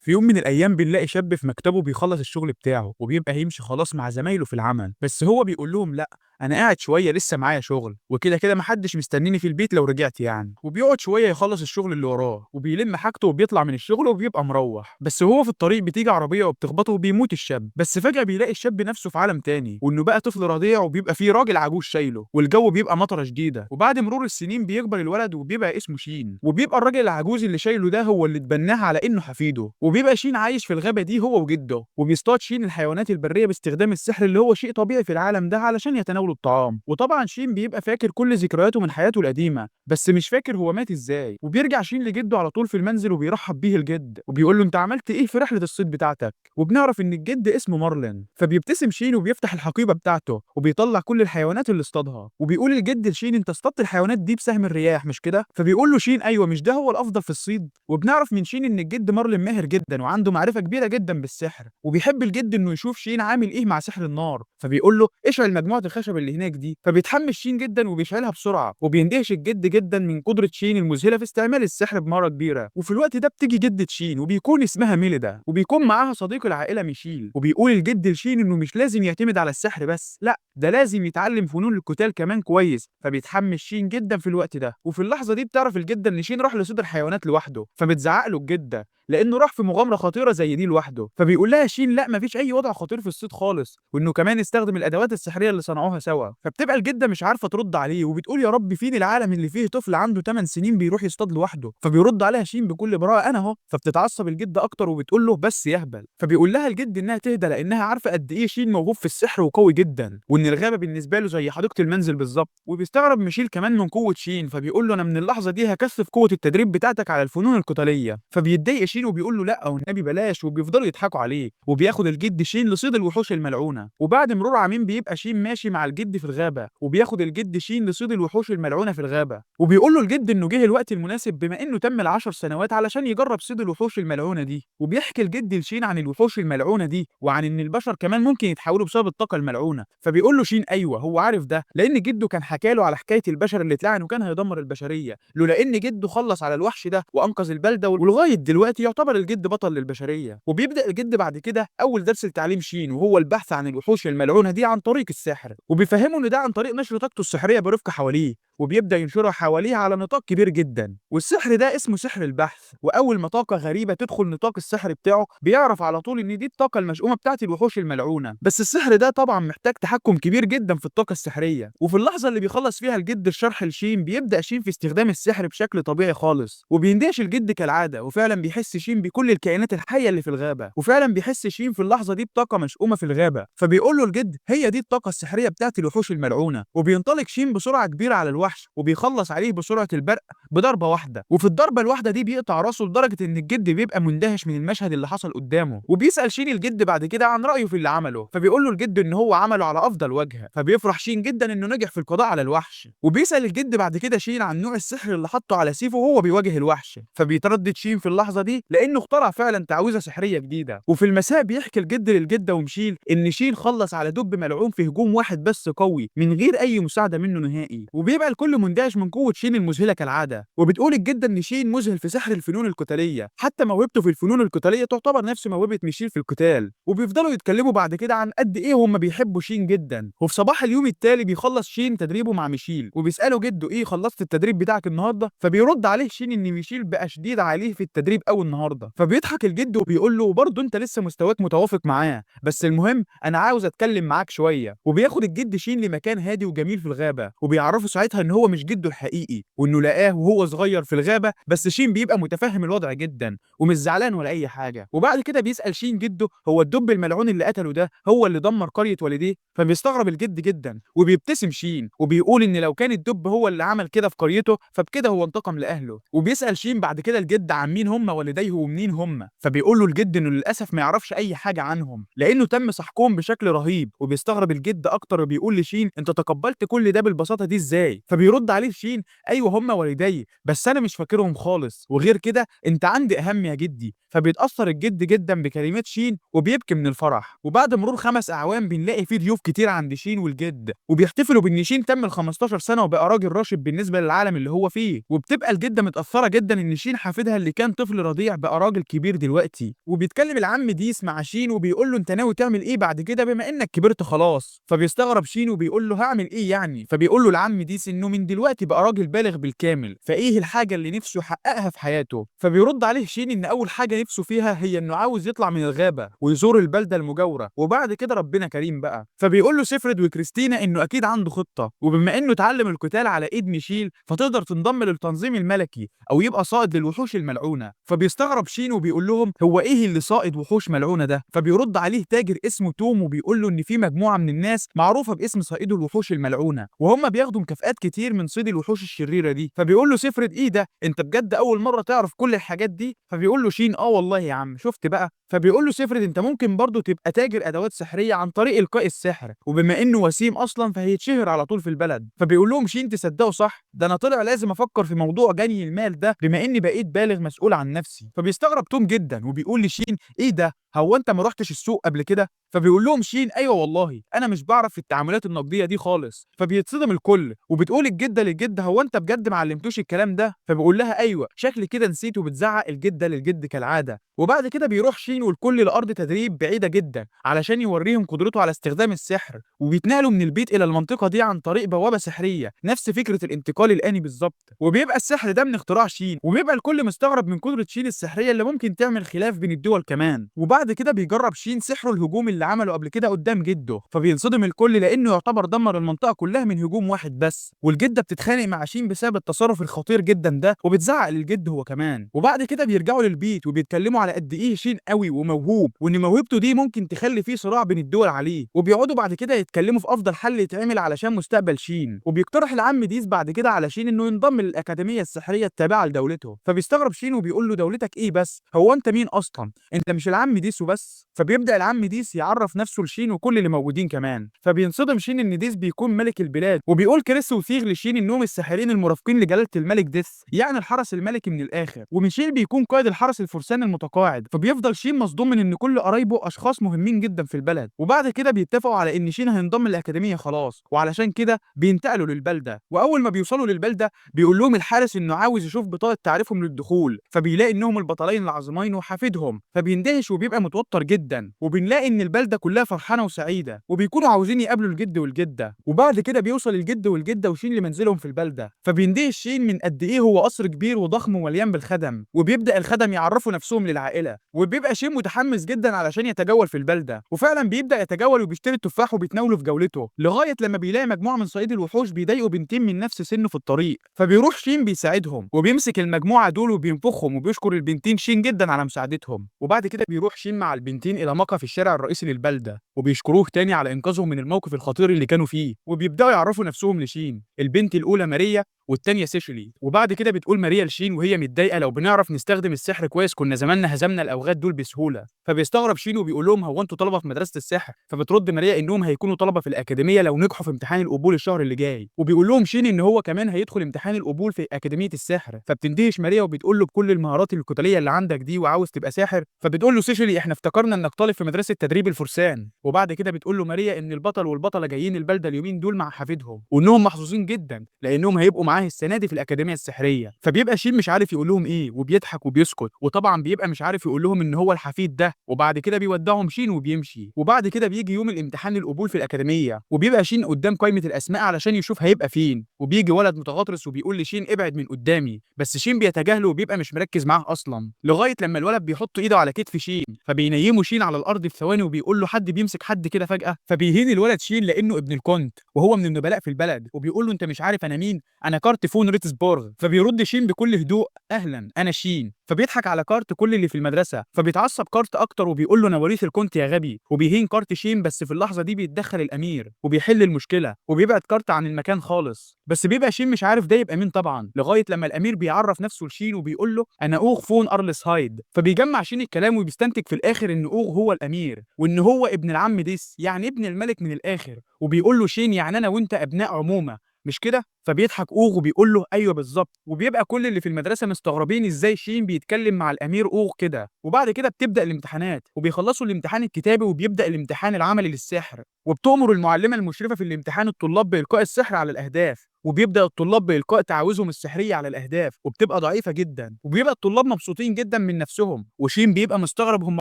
في يوم من الأيام بنلاقي شاب في مكتبه بيخلص الشغل بتاعه وبيبقى هيمشي خلاص مع زمايله في العمل، بس هو بيقول لهم لأ، أنا قاعد شوية لسه معايا شغل وكده كده محدش مستنيني في البيت لو رجعت يعني. وبيقعد شوية يخلص الشغل اللي وراه وبيلم حاجته وبيطلع من الشغل وبيبقى مروح، بس هو في الطريق بتيجي عربية وبتخبطه وبيموت الشاب. بس فجأة بيلاقي الشاب نفسه في عالم تاني وإنه بقى طفل رضيع وبيبقى فيه راجل عجوز شايله، والجو بيبقى مطرة شديدة. وبعد مرور السنين بيكبر الولد وبيبقى اسمه شين، وبيبقى الراجل العجوز اللي شايله ده هو اللي اتبناه على إنه حفيده. وبيبقى شين عايش في الغابة دي هو وجده، وبيصطاد شين الحيوانات البرية باستخدام السحر اللي هو شيء طبيعي في العالم ده علشان يتناولوا الطعام. وطبعا شين بيبقى فاكر كل ذكرياته من حياته القديمة، بس مش فاكر هو مات ازاي. وبيرجع شين لجده على طول في المنزل وبيرحب بيه الجد وبيقول له انت عملت ايه في رحلة الصيد بتاعتك. وبنعرف ان الجد اسمه مارلين، فبيبتسم شين وبيفتح الحقيبة بتاعته وبيطلع كل الحيوانات اللي اصطادها. وبيقول الجد لشين انت اصطادت الحيوانات دي بسهم الرياح مش كده؟ فبيقول له شين ايوه، مش ده هو الافضل في الصيد؟ وبنعرف من شين ان الجد مارلين ماهر جدا وعنده معرفة كبيرة جدا بالسحر، وبيحب الجد انه يشوف شين عامل ايه مع سحر النار. فبيقول له اشعل مجموعة الخشب اللي هناك دي. فبيتحمس شين جدا وبيشعلها بسرعة، وبيندهش الجد جدا من قدرة شين المذهلة في استعمال السحر بمهارة كبيرة. وفي الوقت ده بتيجي جدة شين وبيكون اسمها ميليدا، وبيكون معاها صديق العائلة ميشيل. وبيقول الجد لشين انه مش لازم يعتمد على السحر بس، لا ده لازم يتعلم فنون القتال كمان كويس. فبيتحمس شين جدا في الوقت ده. وفي اللحظة دي بتعرف الجدة ان شين راح لصيد الحيوانات لوحده، فبتزعق له الجدة لانه راح في مغامره خطيره زي دي لوحده. فبيقول لها شين لا مفيش اي وضع خطير في الصيد خالص، وانه كمان استخدم الادوات السحريه اللي صنعوها سوا. فبتبقى الجده مش عارفه ترد عليه وبتقول يا رب فين العالم اللي فيه طفل عنده 8 سنين بيروح يصطاد لوحده. فبيرد عليها شين بكل براءه انا اهو. فبتتعصب الجده اكتر وبتقول له بس يهبل. فبيقول لها الجد انها تهدى لانها عارفه قد ايه شين موهوب في السحر وقوي جدا، وان الغابه بالنسبه له زي حديقه المنزل بالظبط. وبيستغرب ميشيل كمان من قوه شين، فبيقول له انا من اللحظه دي هكثف قوه التدريب بتاعتك على الفنون القتاليه. فبيتضايق شين وبيقول له لا والنبي بلاش، وبيفضلوا يضحكوا عليه. وبياخد الجد شين لصيد الوحوش الملعونه. وبعد مرور عامين بيبقى شين ماشي مع الجد في الغابه، وبياخد الجد شين لصيد الوحوش الملعونه في الغابه. وبيقول له الجد انه جه الوقت المناسب بما انه تم ال10 سنوات علشان يجرب صيد الوحوش الملعونه دي. وبيحكي الجد لشين عن الوحوش الملعونه دي وعن ان البشر كمان ممكن يتحولوا بسبب الطاقه الملعونه. فبيقول له شين ايوه هو عارف ده لان جده كان حكى له على حكايه البشر اللي اتلعن وكان هيدمر البشريه، لولا ان جده خلص على الوحش ده وانقذ البلده. ولغايه دلوقتي يعتبر الجد بطل للبشريه. وبيبدا الجد بعد كده اول درس لتعليم شين وهو البحث عن الوحوش الملعونه دي عن طريق السحر، وبيفهمه ان ده عن طريق نشر طاقته السحريه برفق حواليه، وبيبدا ينشرها حواليه على نطاق كبير جدا. والسحر ده اسمه سحر البحث. واول ما طاقه غريبه تدخل نطاق السحر بتاعه بيعرف على طول ان دي الطاقه المشؤومه بتاعت الوحوش الملعونه. بس السحر ده طبعا محتاج تحكم كبير جدا في الطاقه السحريه. وفي اللحظه اللي بيخلص فيها الجد الشرح لشين بيبدا شين في استخدام السحر بشكل طبيعي خالص، وبيندهش الجد كالعاده. وفعلا بيحس شين بكل الكائنات الحيه اللي في الغابه، وفعلا بيحس شين في اللحظه دي بطاقه مشؤومه في الغابه. فبيقول له الجد هي دي الطاقه السحريه بتاعت الوحوش الملعونه. وبينطلق شين بسرعه كبيره على الوحش وبيخلص عليه بسرعه البرق بضربه واحده. وفي الضربه الواحده دي بيقطع راسه لدرجه ان الجد بيبقى مندهش من المشهد اللي حصل قدامه. وبيسال شين الجد بعد كده عن رايه في اللي عمله، فبيقول له الجد ان هو عمله على افضل وجه. فبيفرح شين جدا انه نجح في القضاء على الوحش. وبيسال الجد بعد كده شين عن نوع السحر اللي حطه على سيفه وهو بيواجه الوحش. فبيتردد شين في اللحظه دي لانه اخترع فعلا تعويذه سحريه جديده. وفي المساء بيحكي الجد للجده ومشيل ان شين خلص على دب ملعون في هجوم واحد بس قوي من غير اي مساعده منه نهائي. وبيبقى الكل مندهش من قوه شين المذهله كالعاده. وبتقول الجده ان شين مذهل في سحر الفنون القتاليه، حتى موهبته في الفنون القتاليه تعتبر نفس موهبه ميشيل في القتال. وبيفضلوا يتكلموا بعد كده عن قد ايه هم بيحبوا شين جدا. وفي صباح اليوم التالي بيخلص شين تدريبه مع ميشيل وبيساله جده ايه خلصت التدريب بتاعك النهارده؟ فبيرد عليه شين ان ميشيل بقى شديد عليه في التدريب قوي النهارده. فبيضحك الجد وبيقول له برضه انت لسه مستواك متوافق معاه، بس المهم انا عاوز اتكلم معاك شويه. وبياخد الجد شين لمكان هادي وجميل في الغابه، وبيعرفه ساعتها ان هو مش جده الحقيقي وانه لقاه وهو صغير في الغابه. بس شين بيبقى متفهم الوضع جدا ومش زعلان ولا اي حاجه. وبعد كده بيسال شين جده هو الدب الملعون اللي قتله ده هو اللي دمر قريه والديه؟ فبيستغرب الجد جدا وبيبتسم شين وبيقول ان لو كان الدب هو اللي عمل كده في قريته فبكده هو انتقم لاهله. وبيسال شين بعد كده الجد عن مين هم والديه ومنين هم؟ فبيقول له الجد انه للاسف ما يعرفش اي حاجه عنهم لانه تم سحقهم بشكل رهيب. وبيستغرب الجد اكتر وبيقول لشين انت تقبلت كل ده بالبساطه دي ازاي؟ فبيرد عليه شين: ايوه هم والدي، بس انا مش فاكرهم خالص، وغير كده انت عندي اهم يا جدي. فبيتاثر الجد جدا بكلمات شين وبيبكي من الفرح. وبعد مرور 5 اعوام بنلاقي في ضيوف كتير عند شين والجد، وبيحتفلوا بان شين تم ال 15 سنه وبقى راجل راشد بالنسبه للعالم اللي هو فيه. وبتبقى الجده متاثره جدا ان شين حفيدها اللي كان طفل رضيع بقى راجل كبير دلوقتي. وبيتكلم العم ديس مع شين وبيقول له: انت ناوي تعمل ايه بعد كده بما انك كبرت خلاص؟ فبيستغرب شين وبيقول له: هعمل ايه يعني؟ فبيقول له العم ديس انه من دلوقتي بقى راجل بالغ بالكامل، فايه الحاجه اللي نفسه يحققها في حياته؟ فبيرد عليه شين ان اول حاجه نفسه فيها هي انه عاوز يطلع من الغابه ويزور البلده المجاوره، وبعد كده ربنا كريم بقى. فبيقول له سيفريد وكريستينا انه اكيد عنده خطه، وبما انه اتعلم القتال على ايد ميشيل فتقدر تنضم للتنظيم الملكي او يبقى صائد للوحوش الملعونه. فبيستغرب شين وبيقول لهم: هو ايه اللي صائد وحوش ملعونه ده؟ فبيرد عليه تاجر اسمه توم وبيقول له ان في مجموعه من الناس معروفه باسم صائدو الوحوش الملعونه، وهم بياخدوا مكافآت كتير من صيد الوحوش الشريره دي. فبيقول له سيفريد: ايه ده؟ انت بجد اول مره تعرف كل الحاجات دي؟ فبيقول له شين: اه والله يا عم، شفت بقى. فبيقول له سيفريد: انت ممكن برضه تبقى تاجر ادوات سحريه عن طريق القاء السحر، وبما انه وسيم اصلا فهيتشهر على طول في البلد. فبيقول لهم شين: تصدقوا صح، ده انا طلع لازم افكر في موضوع جني المال ده بما اني بقيت بالغ مسؤول عن نفسي. فبيستغرب توم جدا وبيقول لشين: ايه ده؟ هو انت ما رحتش السوق قبل كده؟ فبيقول لهم شين: ايوه والله انا مش بعرف في التعاملات النقديه دي خالص. فبيتصدم الكل وبتقول الجده للجد: هو انت بجد ما علمتوش الكلام ده؟ فبيقول لها: ايوه شكلي كده نسيت. وبتزعق الجده للجد كالعاده. وبعد كده بيروح شين والكل لارض تدريب بعيده جدا علشان يوريهم قدرته على استخدام السحر، وبيتنقلوا من البيت الى المنطقه دي عن طريق بوابه سحريه نفس فكره الانتقال الاني بالظبط. وبيبقى السحر ده من اختراع شين، وبيبقى الكل مستغرب من قدره شين السحريه اللي ممكن تعمل خلاف بين الدول كمان. وبعد كده بيجرب شين سحره الهجوم اللي عمله قبل كده قدام جده، فبينصدم الكل لانه يعتبر دمر المنطقه كلها من هجوم واحد بس. والجده بتتخانق مع شين بسبب التصرف الخطير جدا ده، وبتزعق للجد هو كمان. وبعد كده بيرجعوا للبيت وبيتكلموا على قد ايه شين قوي وموهوب، وان موهبته دي ممكن تخلي فيه صراع بين الدول عليه. وبيقعدوا بعد كده يتكلموا في افضل حل يتعمل علشان مستقبل شين. وبيقترح العم ديس بعد كده على شين انه ينضم للاكاديميه السحريه التابعه لدولته. فبيستغرب شين وبيقول له: دولتك ايه بس؟ هو انت مين اصلا؟ انت مش العم ديس وبس؟ فبيبدا العم ديس يعرف نفسه لشين وكل اللي موجودين كمان. فبينصدم شين ان ديس بيكون ملك البلاد، وبيقول كريس وثيغ لشين انهم الساحرين المرافقين لجلاله الملك ديس، يعني الحرس الملكي من الاخر. وميشيل بيكون قائد الحرس الفرسان المتقاعد. فبيفضل شين مصدوم من ان كل قرايبه اشخاص مهمين جدا في البلد. وبعد كده بيتفقوا على ان شين هينضم للاكاديميه خلاص، وعلشان كده بينتقلوا للبلده. واول ما بيوصلوا للبلده بيقول لهم الحارس انه عاوز يشوف بطاقه تعريفهم للدخول. فبيلاقي انهم البطلين العظيمين وحفيدهم، فبيندهش وبيبقى متوتر جدا. وبنلاقي ان البلده كلها فرحانه وسعيده، وبيكونوا عاوزين يقابلوا الجد والجده. وبعد كده بيوصل الجد والجده وشين لمنزلهم في البلده. فبيندهش شين من قد ايه هو قصر كبير وضخم ومليان بالخدم، وبيبدا الخدم يعرفوا نفسهم للعائله. وبيبقى شين متحمس جدا علشان يتجول في البلده، وفعلا بيبدا يتجول وبيشتري التفاح وبيتناوله في جولته، لغايه لما بيلاقي مجموعه من صياد الوحوش بيضايقوا بنتين من نفس سنه في الطريق. فبيروح شين بيساعدهم وبيمسك المجموعه دول وبينفخهم، وبيشكر البنتين شين جدا على مساعدتهم. وبعد كده بيروح شين مع البنتين الى مقهى في الشارع الرئيسي للبلده، وبيشكروه تاني على انقاذهم من الموقف الخطير اللي كانوا فيه. وبيبداوا يعرفوا نفسهم لشين. البنت الاولى ماريا والتانية سيشلي. وبعد كده بتقول ماريا لشين وهي متضايقه: لو بنعرف نستخدم السحر كويس كنا زماننا هزمنا الاوغاد دول بسهوله. فبيستغرب شين وبيقول لهم: هو انتوا طلبه في مدرسه السحر؟ فبترد ماريا انهم هيكونوا طلبه في الاكاديميه لو نجحوا في امتحان القبول الشهر اللي جاي. وبيقول لهم شين ان هو كمان هيدخل امتحان القبول في اكاديميه السحر. فبتندهش ماريا وبتقول له: بكل المهارات القتاليه اللي عندك دي وعاوز تبقى ساحر؟ فبتقول له سيشلي: احنا افتكرنا انك طالب في مدرسه تدريب الفرسان. وبعد كده بتقول له ماريا ان البطل والبطله جايين البلده اليومين دول مع حفيدهم، وانهم محظوظين جدا لانهم هيبقوا معاه السنه دي في الاكاديميه السحريه. فبيبقى شين مش عارف يقول لهم ايه، وبيضحك وبيسكت، وطبعا بيبقى مش عارف يقول لهم ان هو الحفيد ده. وبعد كده بيودعهم شين وبيمشي. وبعد كده بيجي يوم الامتحان القبول في الاكاديميه، وبيبقى شين قدام قائمه الاسماء علشان يشوف هيبقى فين. وبيجي ولد متغطرس وبيقول لشين: ابعد من قدامي. بس شين بيتجاهله وبيبقى مش مركز معاه اصلا، لغايه لما الولد بيحط ايده على كتف شين. فبينيمه شين على الارض في ثواني وبيقول له: حد بيمسك حد كده فجاه. فبيهين الولد شين لانه ابن الكونت وهو من النبلاء في البلد، وبيقول له: انت مش عارف انا مين؟ انا كارت فون ريتسبورغ. فبيرد شين بكل هدوء: اهلا انا شين. فبيضحك على كارت كل اللي في المدرسه. فبيتعصب كارت اكتر وبيقول له: انا وريث الكونت يا غبي. وبيهين كارت شين. بس في اللحظه دي بيتدخل الامير وبيحل المشكله وبيبعد كارت عن المكان خالص. بس بيبقى شين مش عارف ده يبقى مين طبعا، لغايه لما الامير بيعرف نفسه لشين وبيقول له: انا اوغ فون ارلس هايد. فبيجمع شين الكلام وبيستنتج في الاخر ان اوغ هو الامير، وان هو ابن العم ديس يعني ابن الملك من الاخر. وبيقول له شين: يعني انا وانت ابناء عمومه مش كده؟ فبيضحك اوغ وبيقول له ايوه بالظبط، وبيبقى كل اللي في المدرسه مستغربين ازاي شين بيتكلم مع الامير اوغ كده. وبعد كده بتبدا الامتحانات وبيخلصوا الامتحان الكتابي وبيبدا الامتحان العملي للسحر، وبتؤمر المعلمه المشرفه في الامتحان الطلاب بالقاء السحر على الاهداف، وبيبدا الطلاب بالقاء تعاويذهم السحريه على الاهداف وبتبقى ضعيفه جدا، وبيبقى الطلاب مبسوطين جدا من نفسهم، وشين بيبقى مستغرب هم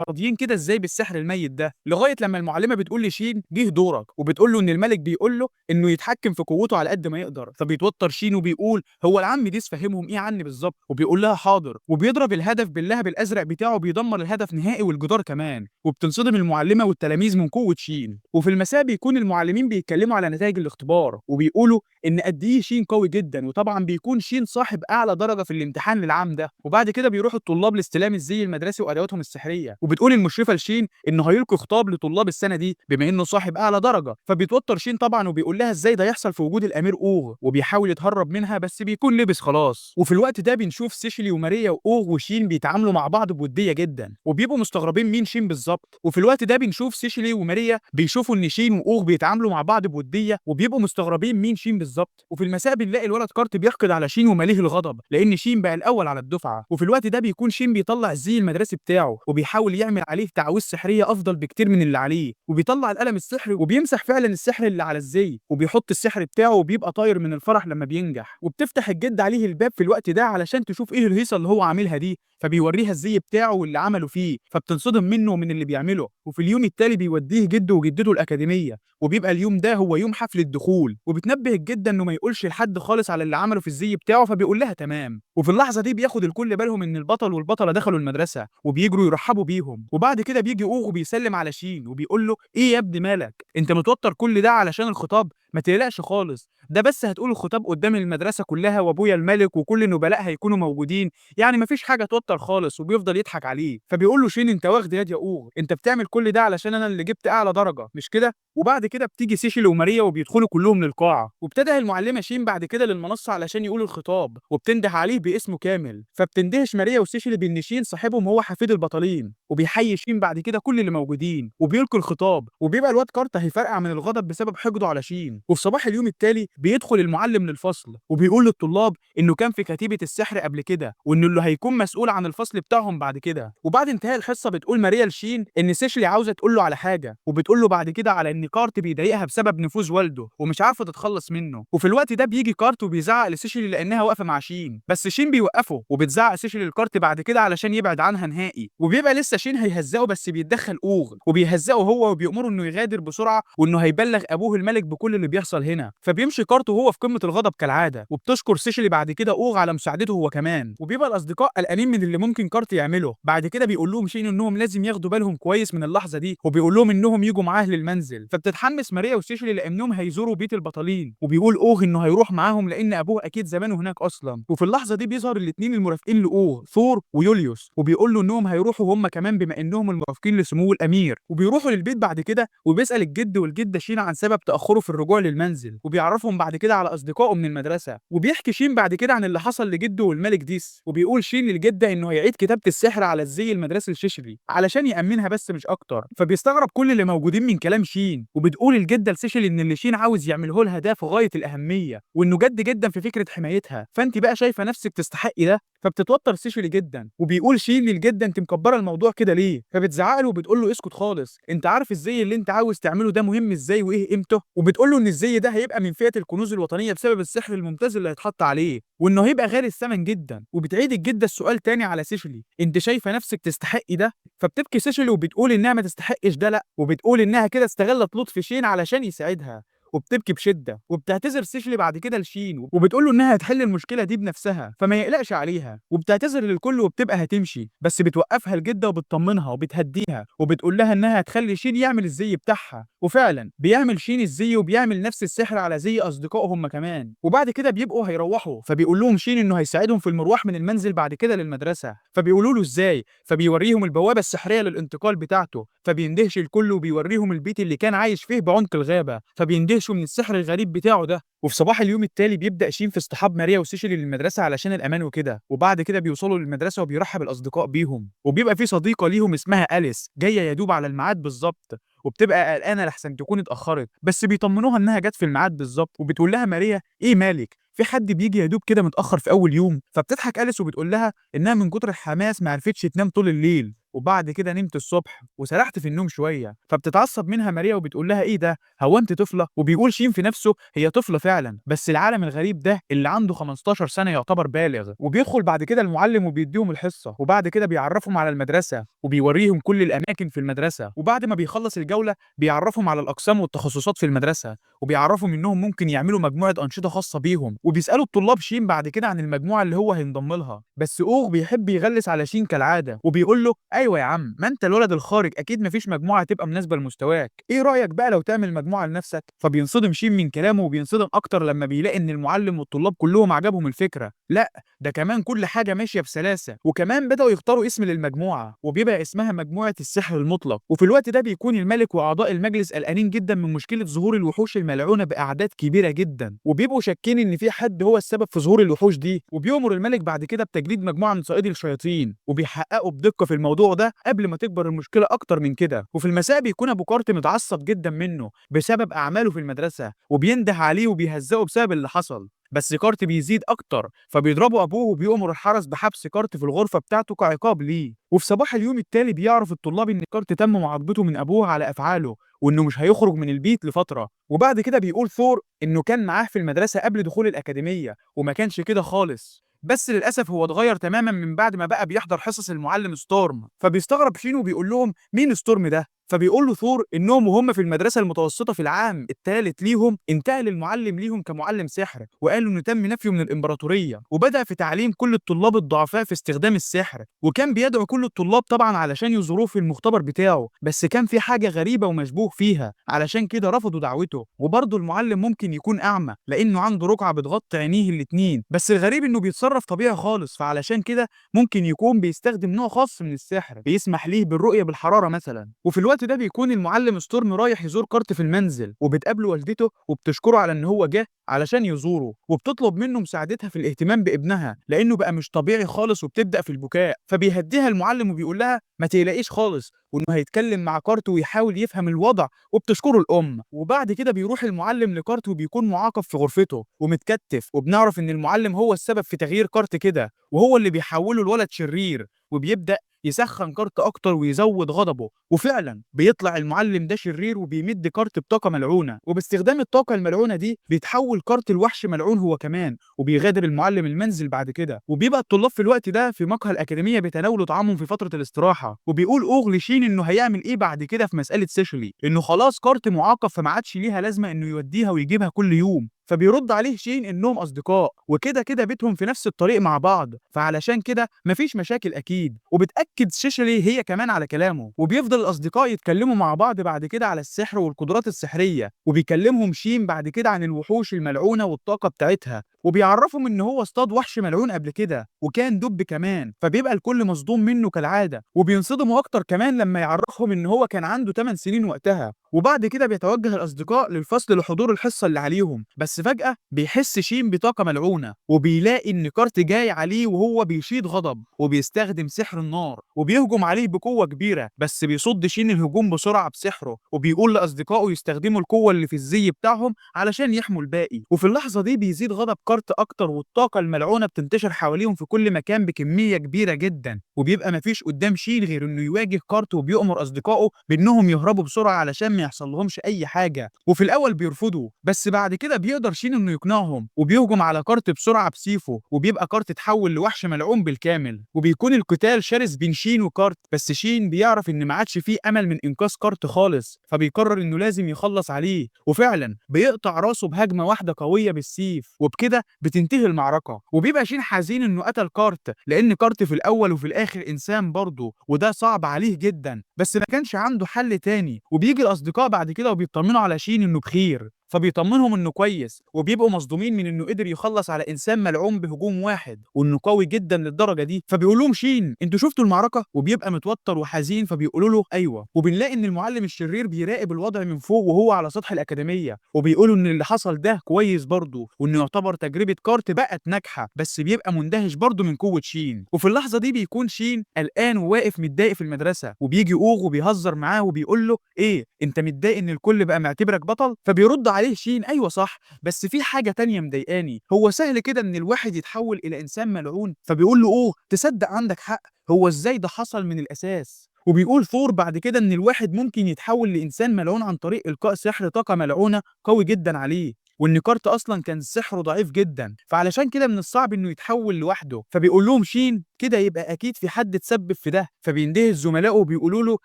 راضيين كده ازاي بالسحر الميت ده، لغايه لما المعلمه بتقول لشين جه دورك، وبتقول له ان الملك بيقول له انه يتحكم في قوته على قد ما يقدر. فبيتوتر شين وبيقول هو العم ديس فهمهم ايه عني بالظبط، وبيقول لها حاضر، وبيضرب الهدف باللهب الازرق بتاعه بيدمر الهدف نهائي والجدار كمان، وبتنصدم المعلمه والتلاميذ من قوه شين. وفي المساء بيكون المعلمين بيتكلموا على نتائج الاختبار وبيقولوا ان قد ايه شين قوي جدا، وطبعا بيكون شين صاحب اعلى درجه في الامتحان للعام ده. وبعد كده بيروح الطلاب لاستلام الزي المدرسي وادواتهم السحريه، وبتقول المشرفه لشين انه هيلقي خطاب لطلاب السنه دي بما انه صاحب اعلى درجه. فبيتوتر شين طبعا وبيقول لها ازاي ده يحصل في وجود الامير اوغ، وبيحاول يتهرب منها بس بيكون لبس خلاص. وفي الوقت ده بنشوف سيشلي وماريا واوغ وشين بيتعاملوا مع بعض بوديه جدا، وبيبقوا مستغربين مين شين بالظبط. وفي الوقت ده بنشوف سيشلي وماريا بيشوفوا ان شين واوغ بيتعاملوا مع بعض بوديه، وبيبقوا مستغربين مين شين بالظبط. وفي المساء بنلاقي الولد كارت بيحقد على شين ومليه الغضب لان شين بقى الاول على الدفعه. وفي الوقت ده بيكون شين بيطلع الزي المدرسي بتاعه وبيحاول يعمل عليه تعويذ سحريه افضل بكتير من اللي عليه، وبيطلع القلم السحري وبيمسح فعلا السحر اللي على الزي، وبيحط السحر بتاعه وبيبقى طاير من الفرح لما بينجح. وبتفتح الجد عليه الباب في الوقت ده علشان تشوف ايه الهيصه اللي هو عاملها دي، فبيوريها الزي بتاعه واللي عمله فيه، فبتنصدم منه ومن اللي بيعمله. وفي اليوم التالي بيوديه جده وجدته الاكاديميه، وبيبقى اليوم ده هو يوم حفل الدخول، وبتنبه الجده انه ما يقولش لحد خالص على اللي عمله في الزي بتاعه، فبيقول لها تمام. وفي اللحظه دي بياخد الكل بالهم ان البطل والبطله دخلوا المدرسه وبيجروا يرحبوا بيهم. وبعد كده بيجي اوغ وبيسلم على شين وبيقول له ايه يا ابني مالك انت متوتر كل ده علشان الخطاب؟ ما تقلقش خالص، ده بس هتقول الخطاب قدام المدرسه كلها وابويا الملك وكل النبلاء هيكونوا موجودين، يعني مفيش حاجه توتر خالص. وبيفضل يضحك عليه، فبيقول له شين انت واخد يد يا اوغ، انت بتعمل كل ده علشان انا اللي جبت اعلى درجه مش كده؟ وبعد كده بتيجي سيشيل وماريا وبيدخلوا كلهم للقاعه، وابتدى المعلمه شين بعد كده للمنصه علشان يقول الخطاب وبتنده عليه باسمه كامل. فبتندهش ماريا وسيشيل بان شين صاحبهم هو حفيد البطلين، وبيحيي شين بعد كده كل اللي موجودين وبيلقي الخطاب، وبيبقى الواد كارتا هيفرقع من الغضب بسبب حقده على شين. وفي صباح اليوم التالي بيدخل المعلم للفصل وبيقول للطلاب انه كان في كتيبه السحر قبل كده وانه اللي هيكون مسؤول عن الفصل بتاعهم بعد كده. وبعد انتهاء الحصه بتقول ماريا لشين ان سيشلي عاوزه تقول له على حاجه، وبتقول له بعد كده على ان كارت بيضايقها بسبب نفوذ والده ومش عارفه تتخلص منه. وفي الوقت ده بيجي كارت وبيزعق لسيشلي لانها واقفه مع شين، بس شين بيوقفه وبتزعق سيشلي للكارت بعد كده علشان يبعد عنها نهائي. وبيبقى لسه شين هيهزقه بس بيتدخل اوغ وبيهزقه هو وبيأمره انه يغادر بسرعه وانه هيبلغ ابوه الملك بكل اللي بيحصل هنا. فبيمشي كارت وهو في قمه الغضب كالعاده، وبتشكر سيشلي بعد كده اوغ على مساعدته هو كمان. وبيبقى الاصدقاء قلقانين من اللي ممكن كارت يعمله. بعد كده بيقول لهم شين انهم لازم ياخدوا بالهم كويس من اللحظه دي، وبيقول لهم انهم يجوا معاه للمنزل. فبتتحمس ماريا وسيشلي لانهم هيزوروا بيت البطلين، وبيقول اوغ انه هيروح معاهم لان ابوه اكيد زمانه هناك اصلا. وفي اللحظه دي بيظهر الاثنين المرافقين لاوغ ثور ويوليوس، وبيقول له انهم هيروحوا هم كمان بما انهم المرافقين لسمو الامير. وبيروحوا للبيت بعد كده وبيسال الجد والجده شين عن سبب تاخره في الرجوع للمنزل، وبيعرفهم بعد كده على اصدقائه من المدرسه. وبيحكي شين بعد كده عن اللي حصل لجده والملك ديس، وبيقول شين للجده انه هيعيد كتابه السحر على الزي المدرسي لشيشلي علشان يامنها بس مش اكتر. فبيستغرب كل اللي موجودين من كلام شين، وبتقول الجده لسيشلي ان اللي شين عاوز يعمله لها ده في غايه الاهميه وانه جد جدا في فكره حمايتها، فانت بقى شايفه نفسك تستحقي ده. فبتتوتر سيشلي جدا، وبيقول شين للجده انت مكبره الموضوع كده ليه؟ فبتزعق له وبتقول له اسكت خالص، انت عارف الزي اللي انت عاوز تعمله ده مهم ازاي وايه قيمته؟ وبتقول له ان الزي ده هيبقى من فئه الكنوز الوطنيه بسبب السحر الممتاز اللي هيتحط عليه وانه هيبقى غالي الثمن جدا. وبتعيد الجده السؤال تاني على سيشلي انت شايفه نفسك تستحقي ده؟ فبتبكي سيشلي وبتقول انها ما تستحقش ده لا، وبتقول انها كده استغلت لطف شين علشان يساعدها، وبتبكي بشده. وبتعتذر سيشلي بعد كده لشين وبتقول له انها هتحل المشكله دي بنفسها فما يقلقش عليها، وبتعتذر للكل وبتبقى هتمشي، بس بتوقفها الجده وبتطمنها وبتهديها وبتقول لها انها هتخلي شين يعمل الزي بتاعها. وفعلا بيعمل شين الزي وبيعمل نفس السحر على زي اصدقائهم كمان. وبعد كده بيبقوا هيروحوا، فبيقول لهم شين انه هيساعدهم في المروح من المنزل بعد كده للمدرسه. فبيقولوا له ازاي، فبيوريهم البوابه السحريه للانتقال بتاعته، فبيندهش الكل وبيوريهم البيت اللي كان عايش فيه بعمق الغابه، فبيندهشوا من السحر الغريب بتاعه ده. وفي صباح اليوم التالي بيبدا شين في اصطحاب ماريا وسيشلي للمدرسه علشان الامان وكده، وبعد كده بيوصلوا للمدرسه وبيرحب الاصدقاء بيهم، وبيبقى في صديقه ليهم اسمها اليس جايه يدوب على الميعاد بالظبط، وبتبقى قلقانه لحسن تكون اتاخرت، بس بيطمنوها انها جت في الميعاد بالظبط. وبتقول لها ماريا ايه مالك في حد بيجي يا دوب كده متأخر في أول يوم؟ فبتضحك أليس وبتقول لها إنها من كتر الحماس ما عرفتش تنام طول الليل، وبعد كده نمت الصبح وسرحت في النوم شوية. فبتتعصب منها ماريا وبتقول لها إيه ده؟ هو أنت طفلة؟ وبيقول شين في نفسه هي طفلة فعلا، بس العالم الغريب ده اللي عنده 15 سنة يعتبر بالغ. وبيدخل بعد كده المعلم وبيديهم الحصة، وبعد كده بيعرفهم على المدرسة وبيوريهم كل الأماكن في المدرسة، وبعد ما بيخلص الجولة بيعرفهم على الأقسام والتخصصات في المدرسة، وبيعرفهم إنهم ممكن يعملوا مجموعة أنشطة خاصة بيهم. وبيسألوا الطلاب شين بعد كده عن المجموعة اللي هو هينضم لها، بس أوغ بيحب يغلس على شين كالعادة وبيقول له أيوة يا عم، ما أنت الولد الخارج أكيد مفيش مجموعة هتبقى مناسبة لمستواك، إيه رأيك بقى لو تعمل مجموعة لنفسك؟ فبينصدم شين من كلامه، وبينصدم أكتر لما بيلاقي إن المعلم والطلاب كلهم عجبهم الفكرة. لا، ده كمان كل حاجة ماشية بسلاسة، وكمان بدأوا يختاروا اسم للمجموعة وبيبقى اسمها مجموعة السحر المطلق. وفي الوقت ده بيكون الملك وأعضاء المجلس قلقانين جدا من مشكلة ظهور الوحوش الملعونة بأعداد كبيرة جدا، وبيبقوا شاكين إن في حد هو السبب في ظهور الوحوش دي. وبيأمر الملك بعد كده بتجنيد مجموعة من صائدي الشياطين، وبيحققوا بدقة في الموضوع ده قبل ما تكبر المشكلة أكتر من كده. وفي المساء بيكون أبو كارت متعصب جدا منه بسبب أعماله في المدرسة، وبينده عليه وبيهزقه بسبب اللي حصل. بس كارت بيزيد اكتر، فبيضربوا ابوه وبيأمر الحرس بحبس كارت في الغرفه بتاعته كعقاب ليه. وفي صباح اليوم التالي بيعرف الطلاب ان كارت تم معاقبته من ابوه على افعاله، وانه مش هيخرج من البيت لفتره. وبعد كده بيقول ثور انه كان معاه في المدرسه قبل دخول الاكاديميه وما كانش كده خالص، بس للاسف هو اتغير تماما من بعد ما بقى بيحضر حصص المعلم ستورم. فبيستغرب شين وبيقول لهم مين ستورم ده؟ فبيقول له ثور انهم وهم في المدرسه المتوسطه في العام الثالث ليهم انتقل المعلم ليهم كمعلم سحر، وقالوا انه تم نفيه من الامبراطوريه، وبدا في تعليم كل الطلاب الضعفاء في استخدام السحر. وكان بيدعو كل الطلاب طبعا علشان يزوروه في المختبر بتاعه، بس كان في حاجه غريبه ومشبوه فيها علشان كده رفضوا دعوته. وبرضه المعلم ممكن يكون اعمى لانه عنده رقعه بتغطي عينيه الاتنين، بس الغريب انه بيتصرف طبيعي خالص، فعلشان كده ممكن يكون بيستخدم نوع خاص من السحر بيسمح ليه بالرؤيه بالحراره مثلا. وفي الوقت ده بيكون المعلم ستورم رايح يزور كارت في المنزل، وبتقابله والدته وبتشكره على ان هو جه علشان يزوره، وبتطلب منه مساعدتها في الاهتمام بابنها لانه بقى مش طبيعي خالص، وبتبدا في البكاء. فبيهديها المعلم وبيقول لها ما تقلقيش خالص، وانه هيتكلم مع كارت ويحاول يفهم الوضع، وبتشكره الام. وبعد كده بيروح المعلم لكارت وبيكون معاقب في غرفته ومتكتف، وبنعرف ان المعلم هو السبب في تغيير كارت كده، وهو اللي بيحوله لولد شرير، وبيبدا يسخن كارت اكتر ويزود غضبه. وفعلا بيطلع المعلم ده شرير وبيمد كارت بطاقه ملعونه، وباستخدام الطاقه الملعونه دي بيتحول كارت الوحش ملعون هو كمان، وبيغادر المعلم المنزل بعد كده. وبيبقى الطلاب في الوقت ده في مقهى الاكاديميه بيتناولوا طعامهم في فتره الاستراحه، وبيقول اوغ لشين انه هيعمل ايه بعد كده في مساله سيشلي، انه خلاص كارت معاقب فما عادش ليها لازمه انه يوديها ويجيبها كل يوم. فبيرد عليه شين انهم اصدقاء وكده كده بيتهم في نفس الطريق مع بعض، فعلشان كده مفيش مشاكل اكيد. وبتاكد سيشلي هي كمان على كلامه، وبيفضل الاصدقاء يتكلموا مع بعض بعد كده على السحر والقدرات السحريه، وبيكلمهم شين بعد كده عن الوحوش الملعونه والطاقه بتاعتها، وبيعرفهم ان هو اصطاد وحش ملعون قبل كده وكان دب كمان. فبيبقى الكل مصدوم منه كالعاده، وبينصدموا اكتر كمان لما يعرفهم ان هو كان عنده 8 سنين وقتها. وبعد كده بيتوجه الاصدقاء للفصل لحضور الحصه اللي عليهم، بس فجاه بيحس شين بطاقه ملعونه، وبيلاقي ان كارت جاي عليه وهو بيشيد غضب وبيستخدم سحر النار وبيهجم عليه بقوه كبيره، بس بيصد شين الهجوم بسرعه بسحره، وبيقول لاصدقائه يستخدموا القوه اللي في الزي بتاعهم علشان يحموا الباقي. وفي اللحظه دي بيزيد غضب كارت اكتر، والطاقه الملعونه بتنتشر حواليهم في كل مكان بكميه كبيره جدا، وبيبقى مفيش قدام شين غير انه يواجه كارت، وبيأمر اصدقائه بانهم يهربوا بسرعه علشان ما يحصل لهمش اي حاجه. وفي الاول بيرفضوا، بس بعد كده بيقدر شين انه يقنعهم، وبيهجم على كارت بسرعه بسيفه، وبيبقى كارت اتحول لوحش ملعون بالكامل. وبيكون القتال شرس بين شين وكارت، بس شين بيعرف ان ما عادش فيه امل من انقاذ كارت خالص، فبيقرر انه لازم يخلص عليه، وفعلا بيقطع راسه بهجمه واحده قويه بالسيف، وبكده بتنتهي المعركه. وبيبقى شين حزين انه قتل كارت، لان كارت في الاول وفي الاخر انسان برضه، وده صعب عليه جدا، بس ما كانش عنده حل تاني. وبيجي الاصدقاء بعد كده وبيطمنوا على شين انه بخير، فبيطمنهم انه كويس، وبيبقوا مصدومين من انه قدر يخلص على انسان ملعون بهجوم واحد، وانه قوي جدا للدرجه دي. فبيقول لهم شين انتوا شفتوا المعركه؟ وبيبقى متوتر وحزين، فبيقولوا له ايوه. وبنلاقي ان المعلم الشرير بيراقب الوضع من فوق وهو على سطح الاكاديميه، وبيقولوا ان اللي حصل ده كويس برضه، وانه يعتبر تجربه كارت بقت ناجحه، بس بيبقى مندهش برضه من قوه شين. وفي اللحظه دي بيكون شين قلقان وواقف متضايق في المدرسه، وبيجي اوغ وبيهزر معاه وبيقول له ايه انت متضايق ان الكل بقى معتبرك بطل؟ فبيرد عليه شين أيوه صح، بس في حاجة تانية مضايقاني، هو سهل كده إن الواحد يتحول إلى إنسان ملعون؟ فبيقول له أوه تصدق عندك حق، هو إزاي ده حصل من الأساس؟ وبيقول ثور بعد كده إن الواحد ممكن يتحول لإنسان ملعون عن طريق إلقاء سحر طاقة ملعونة قوي جدا عليه، وإن كارت أصلا كان سحره ضعيف جدا، فعلشان كده من الصعب إنه يتحول لوحده. فبيقول لهم شين كده يبقى أكيد في حد اتسبب في ده، فبيندهش زملائه وبيقولوا له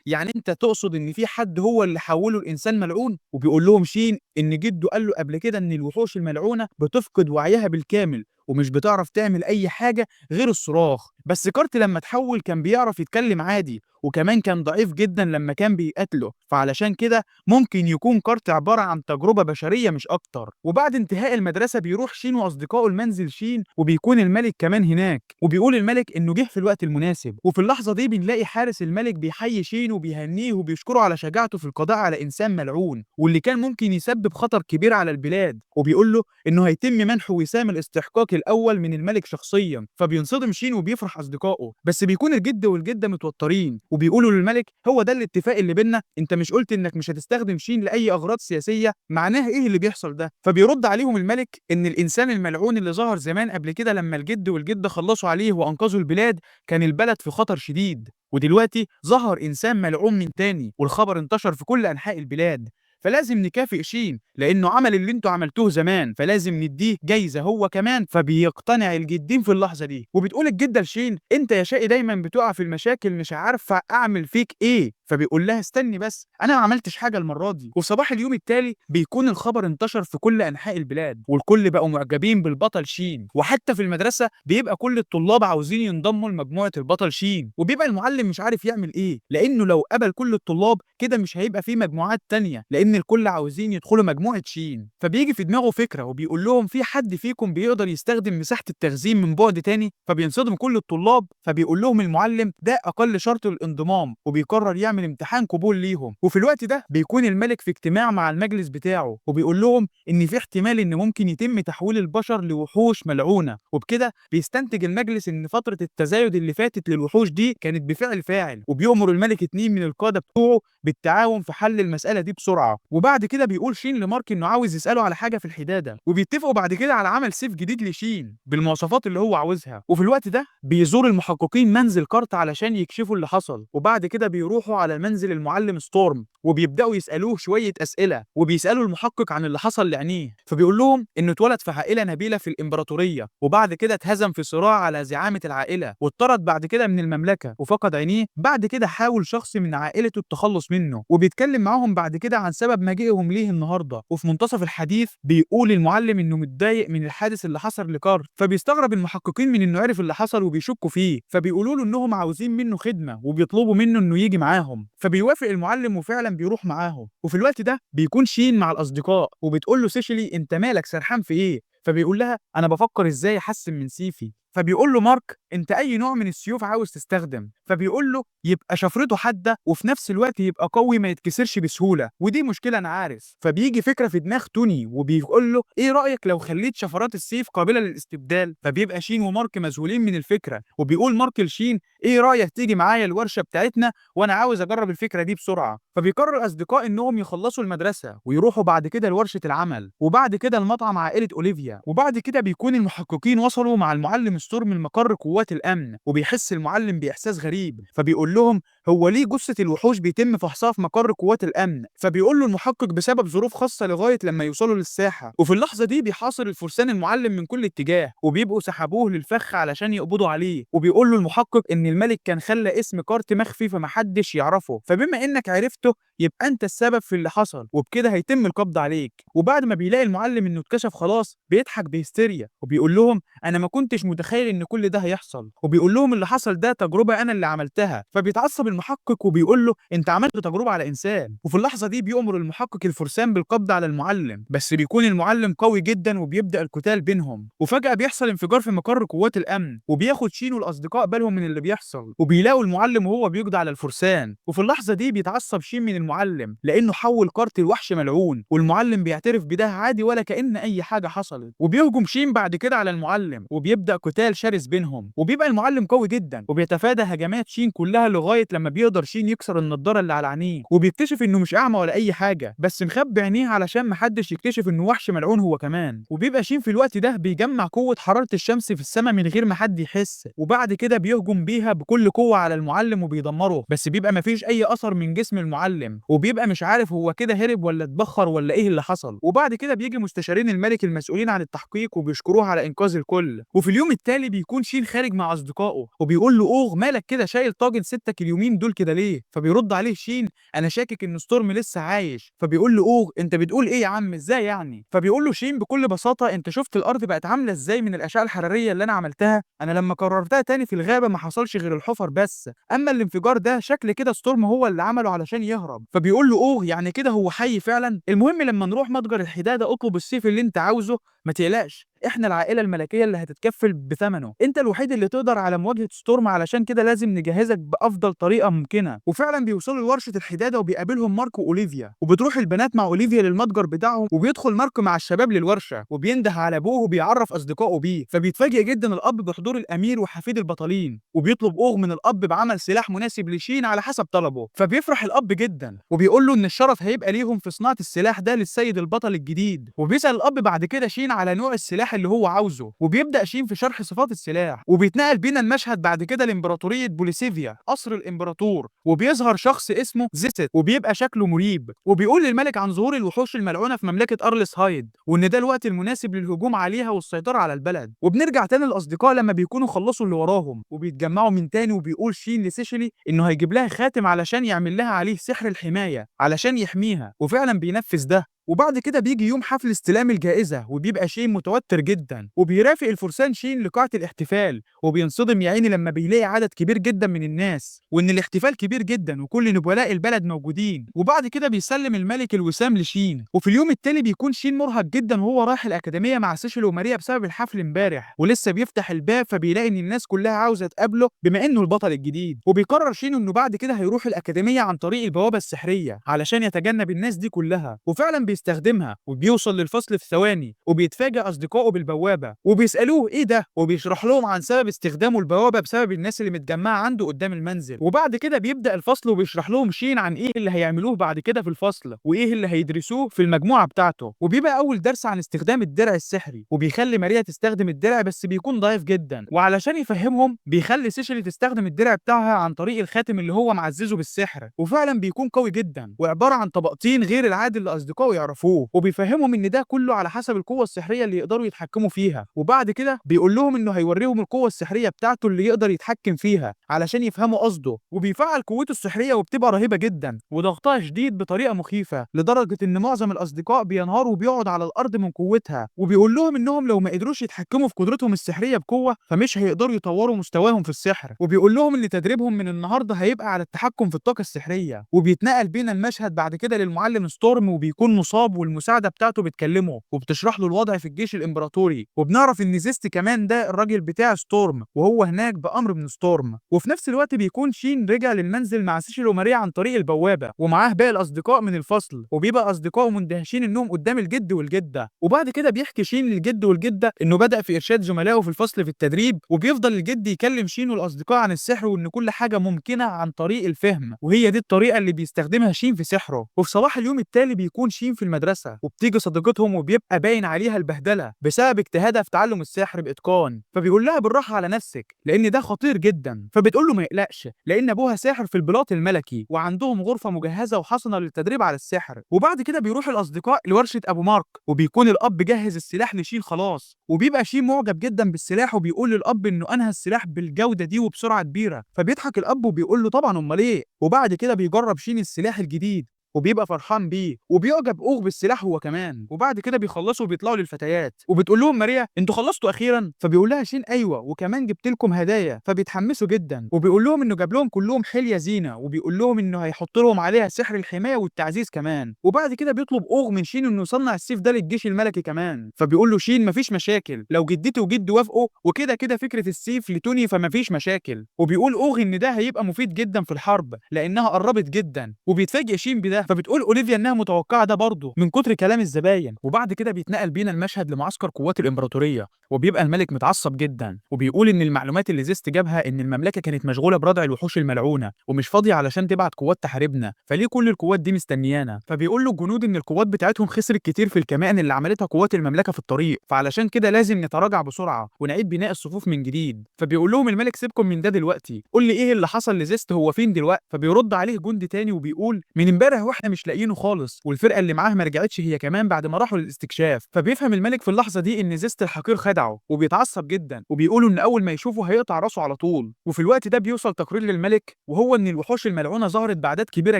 يعني أنت تقصد إن في حد هو اللي حوله لإنسان ملعون؟ وبيقول لهم شين إن جده قال له قبل كده إن الوحوش الملعونة بتفقد وعيها بالكامل ومش بتعرف تعمل أي حاجة غير الصراخ، بس كارت لما اتحول كان بيعرف يتكلم عادي، وكمان كان ضعيف جدا لما كان بيقاتله، فعلشان كده ممكن يكون كارت عبارة عن تجربة بشرية مش أكتر. وبعد انتهاء المدرسة بيروح شين وأصدقائه المنزل شين، وبيكون الملك كمان هناك، وبيقول الملك إنه جه في الوقت المناسب. وفي اللحظة دي بنلاقي حارس الملك بيحيي شين وبيهنيه وبيشكره على شجاعته في القضاء على إنسان ملعون واللي كان ممكن يسبب خطر كبير على البلاد، وبيقول له إنه هيتم منحه وسام الاستحقاق الأول من الملك شخصيا. فبينصدم شين وبيفرح أصدقائه، بس بيكون الجد والجدة متوترين وبيقولوا للملك هو ده الاتفاق اللي بينا؟ انت مش قلت انك مش هتستخدم شين لاي اغراض سياسيه؟ معناه ايه اللي بيحصل ده؟ فبيرد عليهم الملك ان الانسان الملعون اللي ظهر زمان قبل كده لما الجد والجده خلصوا عليه وانقذوا البلاد كان البلد في خطر شديد، ودلوقتي ظهر انسان ملعون من تاني والخبر انتشر في كل انحاء البلاد، فلازم نكافئ شين لانه عمل اللي انتوا عملتوه زمان، فلازم نديه جايزه هو كمان. فبيقتنع الجدين في اللحظه دي، وبتقول الجده لشين انت يا شقي دايما بتقع في المشاكل مش عارفه اعمل فيك ايه. فبيقول لها استني بس انا ما عملتش حاجه المره دي. وفي صباح اليوم التالي بيكون الخبر انتشر في كل انحاء البلاد والكل بقوا معجبين بالبطل شين، وحتى في المدرسه بيبقى كل الطلاب عاوزين ينضموا لمجموعه البطل شين، وبيبقى المعلم مش عارف يعمل ايه لانه لو قبل كل الطلاب كده مش هيبقى في مجموعات تانية لان الكل عاوزين يدخلوا مجموعه شين. فبيجي في دماغه فكره وبيقول لهم في حد فيكم بيقدر يستخدم مساحه التخزين من بعد تاني؟ فبينصدم كل الطلاب، فبيقول لهم المعلم ده اقل شرط للانضمام، وبيقرر يعمل امتحان قبول ليهم. وفي الوقت ده بيكون الملك في اجتماع مع المجلس بتاعه وبيقول لهم ان في احتمال ان ممكن يتم تحويل البشر لوحوش ملعونه، وبكده بيستنتج المجلس ان فتره التزايد اللي فاتت للوحوش دي كانت بفعل فاعل، وبيأمر الملك اتنين من القاده بتوعه بالتعاون في حل المساله دي بسرعه. وبعد كده بيقول شين لمارك انه عاوز يساله على حاجه في الحداده، وبيتفقوا بعد كده على عمل سيف جديد لشين بالمواصفات اللي هو عاوزها. وفي الوقت ده بيزور المحققين منزل كارت علشان يكشفوا اللي حصل، وبعد كده بيروحوا على منزل المعلم ستورم وبيبداوا يسالوه شويه اسئله، وبيسالوا المحقق عن اللي حصل لعينيه. فبيقول لهم انه اتولد في عائله نبيله في الامبراطوريه، وبعد كده اتهزم في صراع على زعامه العائله واتطرد بعد كده من المملكه وفقد عينيه. بعد كده حاول شخص من عائلته التخلص منه، وبيتكلم معاهم بعد كده عن سبب مجيئهم ليه النهارده. وفي منتصف الحديث بيقول المعلم انه متضايق من الحادث اللي حصل لكارت، فبيستغرب المحققين من انه عرف اللي حصل وبيشكوا فيه، فبيقولوا له انهم عاوزين منه خدمه وبيطلبوا منه انه يجي معاهم. فبيوافق المعلم وفعلا بيروح معاهم. وفي الوقت ده بيكون شين مع الاصدقاء وبتقول له سيشلي انت مالك سرحان في ايه؟ فبيقول لها انا بفكر ازاي احسن من سيفي. فبيقول له مارك انت اي نوع من السيوف عاوز تستخدم؟ فبيقول له يبقى شفرته حاده وفي نفس الوقت يبقى قوي ما يتكسرش بسهوله، ودي مشكله انا عارف. فبيجي فكره في دماغ توني وبيقول له ايه رايك لو خليت شفرات السيف قابله للاستبدال؟ فبيبقى شين ومارك مذهولين من الفكره، وبيقول مارك لشين ايه رايك تيجي معايا الورشه بتاعتنا وانا عاوز اجرب الفكره دي بسرعه. فبيقرر الاصدقاء انهم يخلصوا المدرسه ويروحوا بعد كده لورشه العمل، وبعد كده المطعم عائله اوليفيا، وبعد كده بيكون المحققين وصلوا مع المعلم ستورم المقر قوات الامن، وبيحس المعلم باحساس غريب فبيقول لهم هو ليه جثه الوحوش بيتم فحصها في مقر قوات الامن؟ فبيقول له المحقق بسبب ظروف خاصه لغايه لما يوصلوا للساحه. وفي اللحظه دي بيحاصر الفرسان المعلم من كل اتجاه وبيبقوا سحبوه للفخ علشان يقبضوا عليه، وبيقول له المحقق ان الملك كان خلى اسم كارت مخفي فمحدش يعرفه، فبما انك عرفته يبقى انت السبب في اللي حصل وبكده هيتم القبض عليك. وبعد ما بيلاقي المعلم انه اتكشف خلاص بيضحك بهستيريا وبيقول لهم انا ما كنتش متخيل ان كل ده هيحصل، وبيقول لهم اللي حصل ده تجربه انا اللي عملتها. فبيتعصب المحقق وبيقول له انت عملت تجربه على انسان. وفي اللحظه دي بيأمر المحقق الفرسان بالقبض على المعلم، بس بيكون المعلم قوي جدا وبيبدأ القتال بينهم. وفجأة بيحصل انفجار في مقر قوات الامن وبياخد شين والاصدقاء بالهم من اللي بيحصل وبيلاقوا المعلم وهو بيقضي على الفرسان. وفي اللحظه دي بيتعصب شين من المعلم لانه حول كارت الوحش ملعون، والمعلم بيعترف بده عادي ولا كأن اي حاجه حصلت. وبيهجم شين بعد كده على المعلم وبيبدأ قتال شرس بينهم، وبيبقى المعلم قوي جدا وبيتفادى هجمات شين كلها لغايه لما بيقدر شين يكسر النضاره اللي على عينيه، وبيكتشف انه مش اعمى ولا اي حاجه بس مخبي عينيه علشان محدش يكتشف انه وحش ملعون هو كمان. وبيبقى شين في الوقت ده بيجمع قوه حراره الشمس في السماء من غير ما حد يحس، وبعد كده بيهجم بيها بكل قوه على المعلم وبيدمره، بس بيبقى مفيش اي اثر من جسم المعلم، وبيبقى مش عارف هو كده هرب ولا اتبخر ولا ايه اللي حصل. وبعد كده بيجي مستشارين الملك المسؤولين عن التحقيق وبيشكروه على انقاذ الكل. وفي اليوم التالي بيكون شين خارج مع اصدقائه وبيقول له اوغ مالك كده شايل طاجن ستك اليومين دول كده ليه؟ فبيرد عليه شين انا شاكك ان ستورم لسه عايش. فبيقول له اوغ انت بتقول ايه يا عم ازاي يعني؟ فبيقول له شين بكل بساطه انت شفت الارض بقت عامله ازاي من الاشعه الحراريه اللي انا عملتها؟ انا لما قررتها تاني في الغابه ما حصلش غير الحفر بس، اما الانفجار ده شكل كده ستورم هو اللي عمله علشان يهرب. فبيقول له اوغ يعني كده هو حي فعلا؟ المهم لما نروح متجر الحداده اطلب السيف اللي انت عاوزه، ما تقلقش احنا العائله الملكيه اللي هتتكفل بثمنه، انت الوحيد اللي تقدر على مواجهه ستورم علشان كده لازم نجهزك بافضل طريقه ممكنه. وفعلا بيوصلوا لورشه الحداده وبيقابلهم ماركو واوليفيا، وبتروح البنات مع اوليفيا للمتجر بتاعهم، وبيدخل ماركو مع الشباب للورشه وبينده على ابوه وبيعرف اصدقائه بيه. فبيتفاجئ جدا الاب بحضور الامير وحفيد البطلين، وبيطلب اوغ من الاب بعمل سلاح مناسب لشين على حسب طلبه. فبيفرح الاب جدا وبيقول له ان الشرف هيبقى ليهم في صناعه السلاح ده للسيد البطل الجديد. وبيسال الاب بعد كده شين على نوع السلاح اللي هو عاوزه، وبيبدا شين في شرح صفات السلاح. وبيتنقل بينا المشهد بعد كده لامبراطوريه بوليسيفيا قصر الامبراطور، وبيظهر شخص اسمه زيست وبيبقى شكله مريب، وبيقول للملك عن ظهور الوحوش الملعونه في مملكه ارلس هايد وان ده الوقت المناسب للهجوم عليها والسيطره على البلد. وبنرجع تاني للاصدقاء لما بيكونوا خلصوا اللي وراهم وبيتجمعوا من تاني، وبيقول شين لسيشلي انه هيجيب لها خاتم علشان يعمل لها عليه سحر الحمايه علشان يحميها، وفعلا بينفذ ده. وبعد كده بيجي يوم حفل استلام الجائزة وبيبقى شين متوتر جدا، وبيرافق الفرسان شين لقاعة الاحتفال، وبينصدم يا عيني لما بيلاقي عدد كبير جدا من الناس وان الاحتفال كبير جدا وكل نبلاء البلد موجودين. وبعد كده بيسلم الملك الوسام لشين. وفي اليوم التالي بيكون شين مرهق جدا وهو رايح الأكاديمية مع سيشل وماريا بسبب الحفل امبارح، ولسه بيفتح الباب فبيلاقي ان الناس كلها عاوزة تقابله بما انه البطل الجديد. وبيقرر شين انه بعد كده هيروح الأكاديمية عن طريق البوابة السحرية علشان يتجنب الناس دي كلها، وفعلا بيستخدمها وبيوصل للفصل في ثواني. وبيتفاجئ اصدقائه بالبوابه وبيسالوه ايه ده، وبيشرح لهم عن سبب استخدامه البوابه بسبب الناس اللي متجمعه عنده قدام المنزل. وبعد كده بيبدا الفصل وبيشرح لهم شين عن ايه اللي هيعملوه بعد كده في الفصل وايه اللي هيدرسوه في المجموعه بتاعته. وبيبقى اول درس عن استخدام الدرع السحري، وبيخلي ماريا تستخدم الدرع بس بيكون ضعيف جدا، وعلشان يفهمهم بيخلي سيشلي تستخدم الدرع بتاعها عن طريق الخاتم اللي هو معززه بالسحر، وفعلا بيكون قوي جدا وعباره عن طبقتين غير العادي اللي اصدقائه يعرفوه، وبيفهمهم ان ده كله على حسب القوه السحريه اللي يقدروا يتحكموا فيها. وبعد كده بيقول لهم انه هيوريهم القوه السحريه بتاعته اللي يقدر يتحكم فيها علشان يفهموا قصده، وبيفعل قوته السحريه وبتبقى رهيبه جدا وضغطها شديد بطريقه مخيفه لدرجه ان معظم الاصدقاء بينهاروا وبيقعد على الارض من قوتها. وبيقول لهم انهم لو ما قدروش يتحكموا في قدرتهم السحريه بقوه فمش هيقدروا يطوروا مستواهم في السحر، وبيقول لهم ان تدريبهم من النهارده هيبقى على التحكم في الطاقه السحريه. وبيتنقل بينا المشهد بعد كده للمعلم ستورم وبيكون مصاب والمساعده بتاعته بتكلمه وبتشرح له الوضع في الجيش الامبراطوري، وبنعرف ان زيست كمان ده الراجل بتاع ستورم وهو هناك بامر من ستورم. وفي نفس الوقت بيكون شين رجع للمنزل مع سيشل وماريا عن طريق البوابه ومعاه باقي الاصدقاء من الفصل، وبيبقى اصدقائه مندهشين انهم قدام الجد والجده. وبعد كده بيحكي شين للجد والجده انه بدا في ارشاد زملائه في الفصل في التدريب، وبيفضل الجد يكلم شين والاصدقاء عن السحر وان كل حاجه ممكنه عن طريق الفهم، وهي دي الطريقه اللي بيستخدمها شين في سحره. وفي صباح اليوم التالي بيكون شين في المدرسه وبتيجي صديقتهم وبيبقى باين عليها البهدله بسبب اجتهادها في تعلم السحر باتقان، فبيقول لها بالراحه على نفسك لان ده خطير جدا. فبتقول له ما يقلقش لان ابوها ساحر في البلاط الملكي وعندهم غرفه مجهزه وحصنه للتدريب على السحر. وبعد كده بيروح الاصدقاء لورشه ابو مارك وبيكون الاب جهز السلاح لشين خلاص، وبيبقى شين معجب جدا بالسلاح وبيقول للاب انه انهى السلاح بالجوده دي وبسرعه كبيره. فبيضحك الاب وبيقول له طبعا امال ايه. وبعد كده بيجرب شين السلاح الجديد وبيبقى فرحان بيه وبيعجب اوغ بالسلاح هو كمان. وبعد كده بيخلصوا وبيطلعوا للفتيات وبتقول لهم ماريا انتوا خلصتوا اخيرا؟ فبيقول لها شين ايوه وكمان جبت لكم هدايا. فبيتحمسوا جدا وبيقول لهم انه جاب لهم كلهم حليه زينه وبيقول لهم انه هيحط لهم عليها سحر الحمايه والتعزيز كمان. وبعد كده بيطلب اوغ من شين انه يصنع السيف ده للجيش الملكي كمان. فبيقول له شين مفيش مشاكل لو جدتي وجدي وافقوا وكده كده فكره السيف لتوني فمفيش مشاكل. وبيقول اوغ ان ده هيبقى مفيد جدا في الحرب لانها قربت جدا. وبيتفاجئ شين بده فبتقول اوليفيا انها متوقعه ده برضه من كتر كلام الزباين. وبعد كده بيتنقل بينا المشهد لمعسكر قوات الامبراطوريه وبيبقى الملك متعصب جدا وبيقول ان المعلومات اللي زيست جابها ان المملكه كانت مشغوله بردع الوحوش الملعونه ومش فاضيه علشان تبعت قوات تحاربنا، فليه كل القوات دي مستنيانا؟ فبيقول له الجنود ان القوات بتاعتهم خسرت كتير في الكمائن اللي عملتها قوات المملكه في الطريق، فعلشان كده لازم نتراجع بسرعه ونعيد بناء الصفوف من جديد. فبيقول لهم الملك سيبكم من ده دلوقتي، قول لي ايه اللي حصل لزيست، هو فين دلوقتي؟ فبيرد عليه جندي تاني وبيقول من امبارح واحنا مش لاقيينه خالص والفرقه اللي معاه ما رجعتش هي كمان بعد ما راحوا للاستكشاف. فبيفهم الملك في اللحظه دي ان زيست الحقير خدعه وبيتعصب جدا وبيقولوا ان اول ما يشوفه هيقطع راسه على طول. وفي الوقت ده بيوصل تقرير للملك وهو ان الوحوش الملعونه ظهرت باعداد كبيره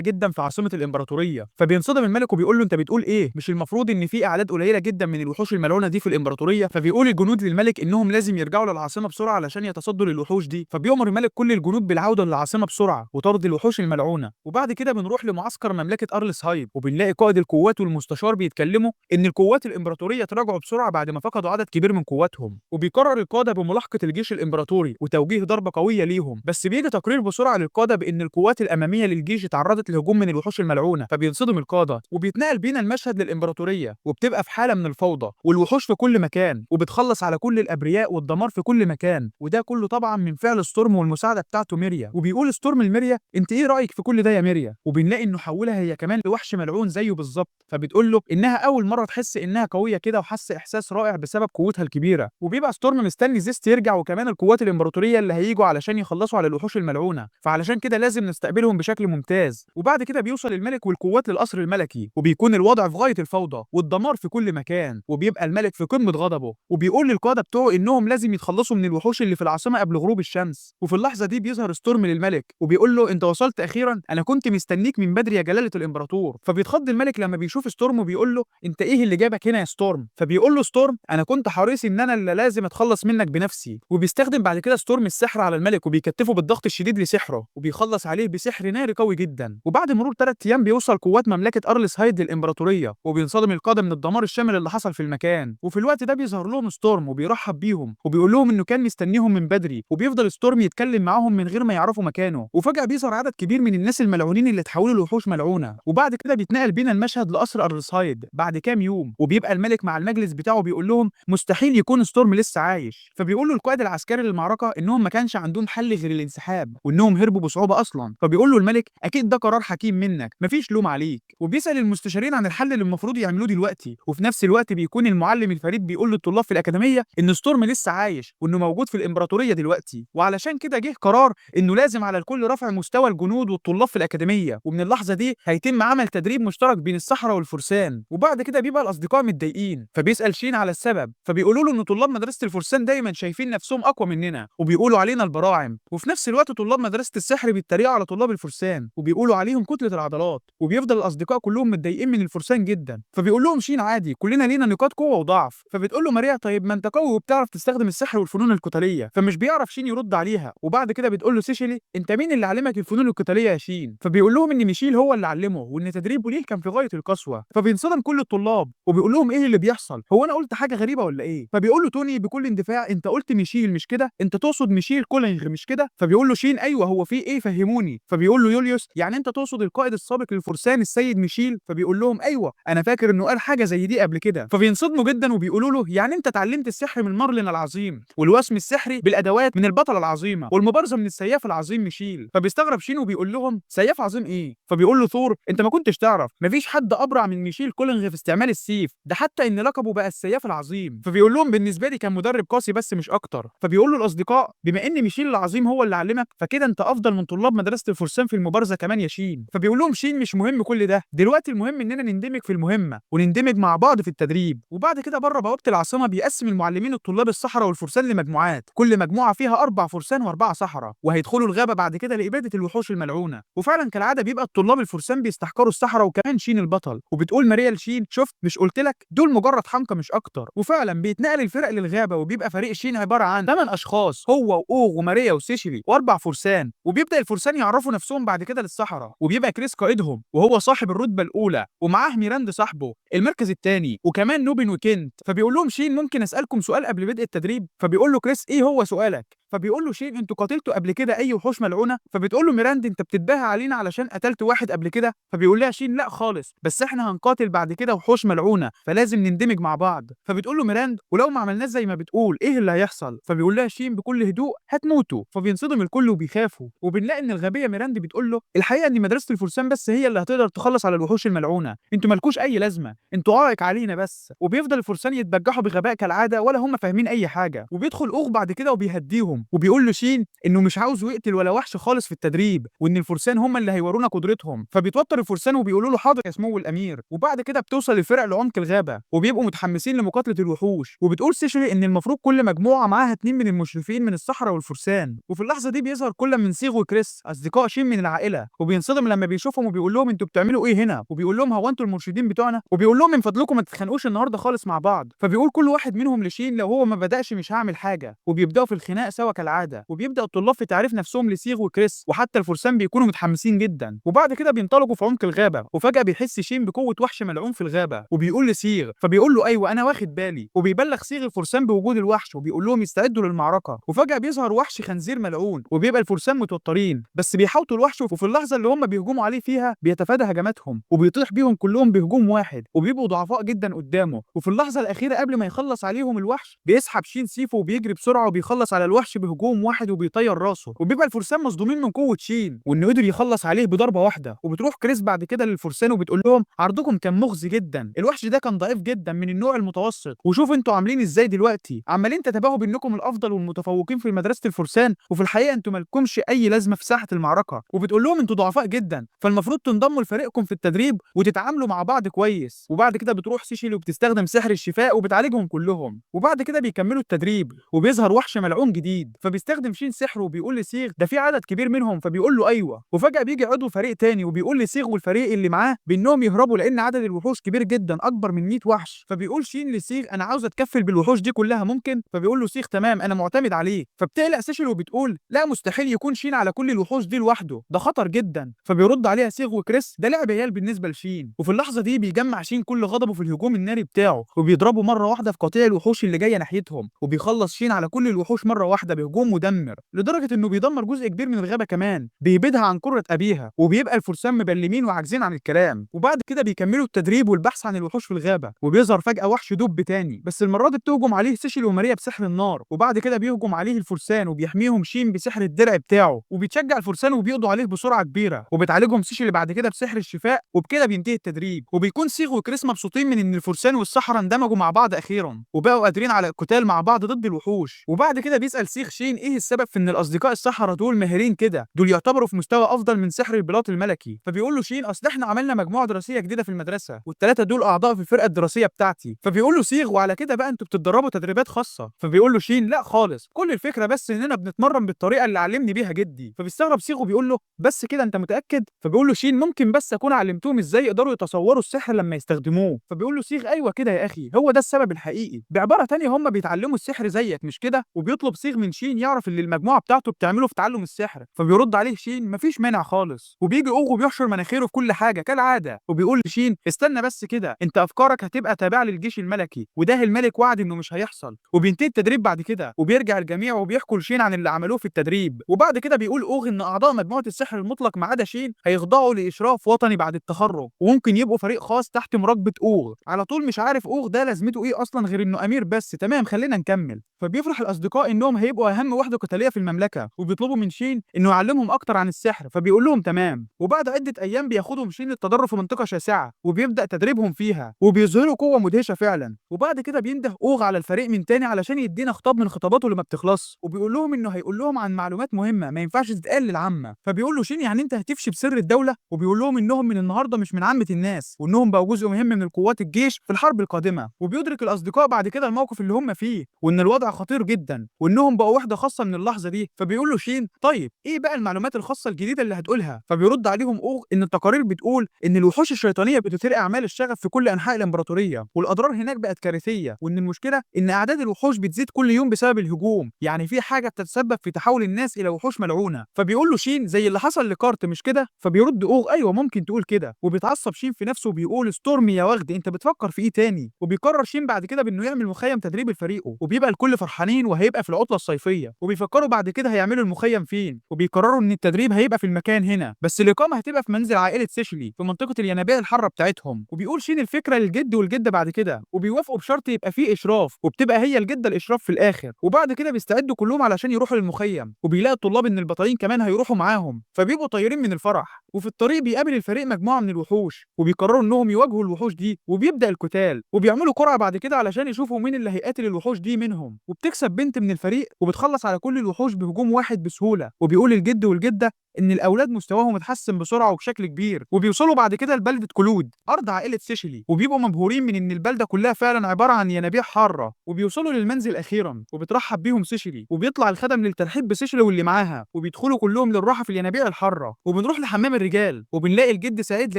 جدا في عاصمه الامبراطوريه. فبينصدم الملك وبيقول له انت بتقول ايه؟ مش المفروض ان في اعداد قليله جدا من الوحوش الملعونه دي في الامبراطوريه؟ فبيقول الجنود للملك انهم لازم يرجعوا للعاصمه بسرعه علشان يتصدوا للوحوش دي. فبيؤمر الملك كل الجنود بالعوده للعاصمه بسرعه وطرد الوحوش الملعونه. وبعد كده بنروح لمعسكر مملكه ارلسهايد وبنلاقي قائد القوات والمستشار بيتكلموا ان القوات الامبراطوريه تراجعوا بسرعه بعد ما فقدوا عدد كبير من قواتهم. وبيقرر القاده بملاحقه الجيش الامبراطوري وتوجيه ضربه قويه ليهم. بس بيجي تقرير بسرعه للقاده بان القوات الاماميه للجيش اتعرضت لهجوم من الوحوش الملعونه. فبينصدم القاده وبيتنقل بينا المشهد للامبراطوريه وبتبقى في حاله من الفوضى والوحوش في كل مكان وبتخلص على كل الابرياء والدمار في كل مكان. وده كله طبعا من فعل ستورم والمساعده بتاعته ميريا. وبيقول ستورم لميريا انت ايه رايك في كل ده يا ميريا؟ وبنلاقي انه حولها هي كمان لوحش ملعون زيه بالظبط. فبتقول له انها اول مره تحس انها قويه كده وحس احساس رائع بسبب قوتها الكبيره. وبيبقى ستورم مستني زيست يرجع وكمان القوات الامبراطوريه اللي هييجوا علشان يخلصوا على الوحوش الملعونه، فعلشان كده لازم نستقبلهم بشكل ممتاز. وبعد كده بيوصل الملك والقوات للقصر الملكي وبيكون الوضع في غايه الفوضى والدمار في كل مكان. وبيبقى الملك في قمه غضبه وبيقول للقاده بتوعه انهم لازم يتخلصوا من الوحوش اللي في العاصمه قبل غروب الشمس. وفي اللحظه دي بيظهر ستورم للملك وبيقول له انت وصلت اخيرا، انا كنت مستنيك من بدري يا جلاله الامبراطور. فبيتخض الملك لما بيشوف ستورم وبيقول له انت ايه اللي جابك هنا يا ستورم؟ فبيقول له ستورم انا كنت حريص ان انا اللي لازم اتخلص منك بنفسي. وبيستخدم بعد كده ستورم السحر على الملك وبيكتفه بالضغط الشديد لسحره وبيخلص عليه بسحر ناري قوي جدا. وبعد مرور 3 ايام بيوصل قوات مملكه ارلسهايد للامبراطوريه وبينصدم القاده من الدمار الشامل اللي حصل في المكان. وفي الوقت ده بيظهر لهم ستورم وبيرحب بيهم وبيقول لهم انه كان مستنيهم من بدري. وبيفضل ستورم يتكلم معاهم من غير ما يعرفوا مكانه. وفجاه بيظهر عدد كبير من الناس الملعونين اللي اتحولوا لوحوش ملعونه. وبعد كده بيتنقل بينا المشهد لقصر ارلسهايد بعد كام يوم وبيبقى الملك مع المجلس بتاعه بيقول لهم مستحيل يكون ستورم لسه عايش. فبيقول له القائد العسكري للمعركه انهم ما كانش عندهم حل غير الانسحاب وانهم هربوا بصعوبه اصلا. فبيقول له الملك اكيد ده قرار حكيم منك، مفيش لوم عليك. وبيسال المستشارين عن الحل اللي المفروض يعملوه دلوقتي. وفي نفس الوقت بيكون المعلم الفريد بيقول للطلاب في الاكاديميه ان ستورم لسه عايش وانه موجود في الامبراطوريه دلوقتي، وعلشان كده جه قرار انه لازم على الكل رفع مستوى الجنود والطلاب في الاكاديميه. ومن اللحظه دي هيتم عمل تدريب مشترك بين السحره والفرسان. وبعد كده بيبقى الاصدقاء متضايقين فبيسال شين على السبب. فبيقولوا له ان طلاب مدرسه الفرسان دايما شايفين نفسهم اقوى مننا وبيقولوا علينا البراعم. وفي نفس الوقت طلاب مدرسه السحر بيتريقوا على طلاب الفرسان وبيقولوا عليهم كتله العضلات. وبيفضل الاصدقاء كلهم متضايقين من الفرسان جدا. فبيقول لهم شين عادي كلنا لينا نقاط قوه وضعف. فبتقول له ماريا طيب ما انت قوي وبتعرف تستخدم السحر والفنون القتاليه. فمش بيعرف شين يرد عليها. وبعد كده بتقول له سيشيلي انت مين اللي علمك الفنون القتاليه يا شين؟ فبيقول لهم ان ميشيل هو اللي علمه وان تدريبه ليه كان في غايه القسوه. فبينصدم كل الطلاب وبيقول لهم ايه اللي بيحصل؟ هو انا قلت حاجه غريبه ولا ايه؟ فبيقول له توني بكل اندفاع انت قلت ميشيل مش كده؟ انت تقصد ميشيل كولينغ مش كده؟ فبيقول له شين ايوه هو في ايه فهموني. فبيقول له يوليوس يعني انت تقصد القائد السابق للفرسان السيد ميشيل؟ فبيقول لهم ايوه انا فاكر انه قال حاجه زي دي قبل كده. فبينصدموا جدا وبيقولوا له يعني انت اتعلمت السحر من مارلين العظيم والوسم السحري بالادوات من البطله العظيمه والمبارزه من السياف العظيم ميشيل. فبيستغرب شين وبيقول لهم سياف عظيم ايه؟ فبيقول له ثور انت ما كنتش تعرف مفيش حد ابرع من ميشيل كولينغ في استعمال السيف ده، حتى ان لقبه بقى السياف العظيم. فبيقول لهم بالنسبه لي كان مدرب قاسي بس مش اكتر. فبيقول له الاصدقاء بما ان ميشيل العظيم هو اللي علمك فكده انت افضل من طلاب مدرسه الفرسان في المبارزه كمان يا شين. فبيقول لهم شين مش مهم كل ده دلوقتي، المهم اننا نندمج في المهمه ونندمج مع بعض في التدريب. وبعد كده بره بوابه العاصمه بيقسم المعلمين الطلاب السحره والفرسان لمجموعات، كل مجموعه فيها 4 فرسان و4 سحره وهيدخلوا الغابه بعد كده لاباده الوحوش الملعونه. وفعلا كالعاده بيبقى الطلاب الفرسان بيستحقروا السحرة وكمان شين البطل، وبتقول ماريا لشين شفت مش قلت لك دول مجرد حمقى مش اكتر. وفعلا بيتنقل الفرق للغابة وبيبقى فريق شين عبارة عن 8 اشخاص، هو واوغ وماريا وسيشيلي واربع فرسان، وبيبدأ الفرسان يعرفوا نفسهم بعد كده للسحرة، وبيبقى كريس قائدهم وهو صاحب الرتبة الأولى، ومعاه ميراند صاحبه المركز الثاني، وكمان نوبن وكنت. فبيقول لهم شين ممكن أسألكم سؤال قبل بدء التدريب؟ فبيقول له كريس ايه هو سؤالك؟ فبيقول له شين انتوا قاتلتوا قبل كده اي وحوش ملعونه؟ فبتقول له ميراند انت بتتباهى علينا علشان قتلت واحد قبل كده؟ فبيقول لها شين لا خالص، بس احنا هنقاتل بعد كده وحوش ملعونه فلازم نندمج مع بعض. فبتقول له ميراند ولو ما عملناش زي ما بتقول ايه اللي هيحصل؟ فبيقول لها شين بكل هدوء هتموتوا. فبينصدم الكل وبيخافوا، وبنلاقي ان الغبيه ميراند بتقول له الحقيقه ان مدرسه الفرسان بس هي اللي هتقدر تخلص على الوحوش الملعونه، انتوا مالكوش اي لازمه، انتوا عائق علينا بس. وبيفضل الفرسان يتبجحوا بغباء كالعاده ولا هم فاهمين اي حاجه. وبيدخل اوغ بعد كده وبيهديهم وبيقول له شين انه مش عاوز يقتل ولا وحش خالص في التدريب، وان الفرسان هم اللي هيورونا قدرتهم. فبيتوتر الفرسان وبيقولوا له حاضر يا سمو الامير. وبعد كده بتوصل الفرق لعمق الغابه وبيبقوا متحمسين لمقاتله الوحوش. وبتقول سيشري ان المفروض كل مجموعه معاها 2 من المشرفين من الصحراء والفرسان. وفي اللحظه دي بيظهر كل من سيغ وكريس اصدقاء شين من العائله، وبينصدم لما بيشوفهم وبيقول لهم انتوا بتعملوا ايه هنا؟ وبيقول لهم هو انتوا المرشدين بتوعنا؟ وبيقول لهم من فضلكم ما تتخانقوش النهارده خالص مع بعض. فبيقول كل واحد منهم لشين لو هو ما بداش مش هعمل حاجه، وبيبداوا في الخناق سوا كالعاده. وبيبدا الطلاب في تعريف نفسهم لسيغ وكريس، وحتى الفرسان بيكونوا متحمسين جدا. وبعد كده بينطلقوا في عمق الغابه، وفجاه بيحس شين بقوه وحش ملعون في الغابه، وبيقول لسيغ. فبيقول له ايوه انا واخد بالي، وبيبلغ سيغ الفرسان بوجود الوحش وبيقول لهم يستعدوا للمعركه. وفجاه بيظهر وحش خنزير ملعون، وبيبقى الفرسان متوترين بس بيحاوطوا الوحش، وفي اللحظه اللي هم بيهجموا عليه فيها بيتفادى هجماتهم وبيطيح بيهم كلهم بهجوم واحد، وبيبقوا ضعفاء جدا قدامه. وفي اللحظه الاخيره قبل ما يخلص عليهم الوحش بيسحب شين سيفه وبيجري بسرعه وبيخلص على الوحش بهجوم واحد وبيطير راسه. وبيبقى الفرسان مصدومين من قوه شين وانه قدر يخلص عليه بضربه واحده. وبتروح كريس بعد كده للفرسان وبتقول لهم عرضكم كان مغزي جدا، الوحش ده كان ضعيف جدا من النوع المتوسط، وشوف انتوا عاملين ازاي دلوقتي، عمالين تتباهوا بانكم الافضل والمتفوقين في مدرسه الفرسان، وفي الحقيقه انتوا مالكمش اي لازمه في ساحه المعركه. وبتقول لهم انتوا ضعفاء جدا فالمفروض تنضموا لفريقكم في التدريب وتتعاملوا مع بعض كويس. وبعد كده بتروح سيشيلي وبتستخدم سحر الشفاء وبتعالجهم كلهم. وبعد كده بيكملوا التدريب وبيظهر وحش ملعون جديد، فبيستخدم شين سحره وبيقول لسيغ ده في عدد كبير منهم، فبيقول له ايوه. وفجاه بيجي عضو فريق تاني وبيقول لسيغ والفريق اللي معاه بانهم يهربوا لان عدد الوحوش كبير جدا اكبر من 100 وحش. فبيقول شين لسيغ انا عاوز اتكفل بالوحوش دي كلها ممكن؟ فبيقول له سيغ تمام انا معتمد عليه. فبتقلق سيشيلي وبتقول لا مستحيل يكون شين على كل الوحوش دي لوحده، ده خطر جدا. فبيرد عليها سيغ وكريس ده لعب عيال بالنسبه لشين. وفي اللحظه دي بيجمع شين كل غضبه في الهجوم الناري بتاعه وبيضربه مره واحده في قطيع الوحوش اللي جايه ناحيتهم، وبيخلص شين على كل الوحوش مره واحده بهجوم مدمر لدرجه انه بيدمر جزء كبير من الغابه كمان بيبيدها عن كره ابيها. وبيبقى الفرسان مبلمين وعاجزين عن الكلام. وبعد كده بيكملوا التدريب والبحث عن الوحوش في الغابه، وبيظهر فجاه وحش دب تاني بس المره دي بتهجم عليه سيشيلي وماريا بسحر النار. وبعد كده بيهجم عليه الفرسان وبيحميهم شين بسحر الدرع بتاعه، وبيتشجع الفرسان وبيقضوا عليه بسرعه كبيره، وبتعالجهم سيشيلي بعد كده بسحر الشفاء. وبكده بينتهي التدريب، وبيكون سيغ وكريس مبسوطين من ان الفرسان والسحرة اندمجوا مع بعض اخيرا وبقوا قادرين على القتال مع بعض ضد الوحوش. وبعد كده بيسأل سيغ شين ايه السبب في ان الاصدقاء السحرة دول ماهرين كده، دول يعتبروا في مستوى افضل من سحر البلاط الملكي. فبيقول له شين اصل احنا عملنا مجموعة دراسية جديدة في المدرسة والثلاثة دول اعضاء في الفرقة الدراسية بتاعتي. فبيقول له سيغ وعلى كده بقى انتوا بتتدربوا تدريبات خاصة؟ فبيقول له شين لا خالص، كل الفكرة بس اننا بنتمرن بالطريقة اللي علمني بيها جدي. فبيستغرب سيغ وبيقول له بس كده انت متأكد؟ فبيقول له شين ممكن بس اكون علمتهم ازاي يقدروا يتصوروا السحر لما يستخدموه. فبيقول له سيغ ايوه كده يا اخي، هو ده السبب الحقيقي، بعبارة تانية هم بيتعلموا السحر زيك مش كده؟ وبيطلب سيغ من شين يعرف اللي المجموعة بتاعته بتعمله في تعلم السحر. فبيرد عليه شين مفيش مانع خالص، وبيجي اوغ وبيحشر مناخيره في كل حاجة كالعادة، وبيقول لشين استنى بس كده انت افكارك هتبقى تابعة للجيش الملكي وده الملك وعد انه مش هيحصل. وبينتهي التدريب بعد كده وبيرجع الجميع وبيحكوا لشين عن اللي عملوه في التدريب. وبعد كده بيقول اوغ ان اعضاء مجموعة السحر المطلق ما عدا شين هيخضعوا لاشراف وطني بعد التخرج، وممكن يبقوا فريق خاص تحت مراقبة اوغ. على طول مش عارف اوغ ده لازمته ايه اصلا غير انه امير بس. تمام خلينا نكمل. فبيفرح الاصدقاء انهم هيبقوا اهم وحده قتاليه في المملكه، وبيطلبوا من شين انه يعلمهم اكتر عن السحر. فبيقول لهم تمام. وبعد عده ايام بياخدهم شين للتدرب في منطقه شاسعه وبيبدا تدريبهم فيها، وبيظهروا قوه مدهشه فعلا. وبعد كده بينده اوغ على الفريق من تاني علشان يدينا خطاب من خطاباته اللي ما بتخلص، وبيقول لهم انه هيقول لهم عن معلومات مهمه ما ينفعش تتقال للعامه. فبيقول له شين يعني انت هتفشي بسر الدوله؟ وبيقول لهم انهم من النهارده مش من عامه الناس، وانهم بقوا جزء مهم من القوات الجيش في الحرب القادمه. وبيدرك الاصدقاء بعد كده الموقف اللي هم فيه وان الوضع خطير جدا وانهم بقوا وحده خاصه من اللحظه دي. فبيقول له شين طيب ايه بقى المعلومات الخاصه الجديده اللي هتقولها؟ فبيرد عليهم اوغ ان التقارير بتقول ان الوحوش الشيطانيه بتثير اعمال الشغف في كل انحاء الامبراطوريه، والاضرار هناك بقت كارثيه، وان المشكله ان اعداد الوحوش بتزيد كل يوم بسبب الهجوم، يعني في حاجه بتتسبب في تحول الناس الى وحوش ملعونه. فبيقول له شين زي اللي حصل لكارت مش كده؟ فبيرد اوغ ايوه ممكن تقول كده، وبيتعصب شين في نفسه وبيقول ستورم يا وغد انت بتفكر في ايه تاني؟ وبيقرر شين بعد كده بانه يعمل مخيم تدريب لفريقه، وبيبقى الكل فرحانين وهيبقى في العطله الصيفيه، وبيفكروا بعد كده هيعملوا المخيم فين، وبيقرروا ان التدريب هيبقى في المكان هنا، بس الاقامه هتبقى في منزل عائله سيشلي في منطقه الينابيع الحاره بتاعتهم. وبيقول شين الفكره للجد والجده بعد كده، وبيوافقوا بشرط يبقى فيه اشراف، وبتبقى هي الجده الاشراف في الاخر. وبعد كده بيستعدوا كلهم علشان يروحوا للمخيم، وبيلاقي الطلاب ان البطلين كمان هيروحوا معاهم، فبيبقوا طايرين من الفرح. وفي الطريق بيقابل الفريق مجموعه من الوحوش، وبيقرروا انهم يواجهوا الوحوش دي، وبيبدا القتال، وبيعملوا قرعه بعد كده علشان يشوفوا مين اللي هيقاتل الوحوش دي منهم، وبتكسب بنت من الفريق وبتخلص على كل الوحوش بهجوم واحد بسهوله. وبيقول الجد والجده ان الاولاد مستواهم اتحسن بسرعه وبشكل كبير، وبيوصلوا بعد كده لبلده كلود ارض عائله سيشلي، وبيبقوا مبهورين من ان البلده كلها فعلا عباره عن ينابيع حاره. وبيوصلوا للمنزل اخيرا، وبترحب بيهم سيشلي، وبيطلع الخدم للترحيب بسيشلي واللي معاها، وبيدخلوا كلهم للراحه في الينابيع الحاره. وبنروح لحمام الرجال، وبنلاقي الجد سعيد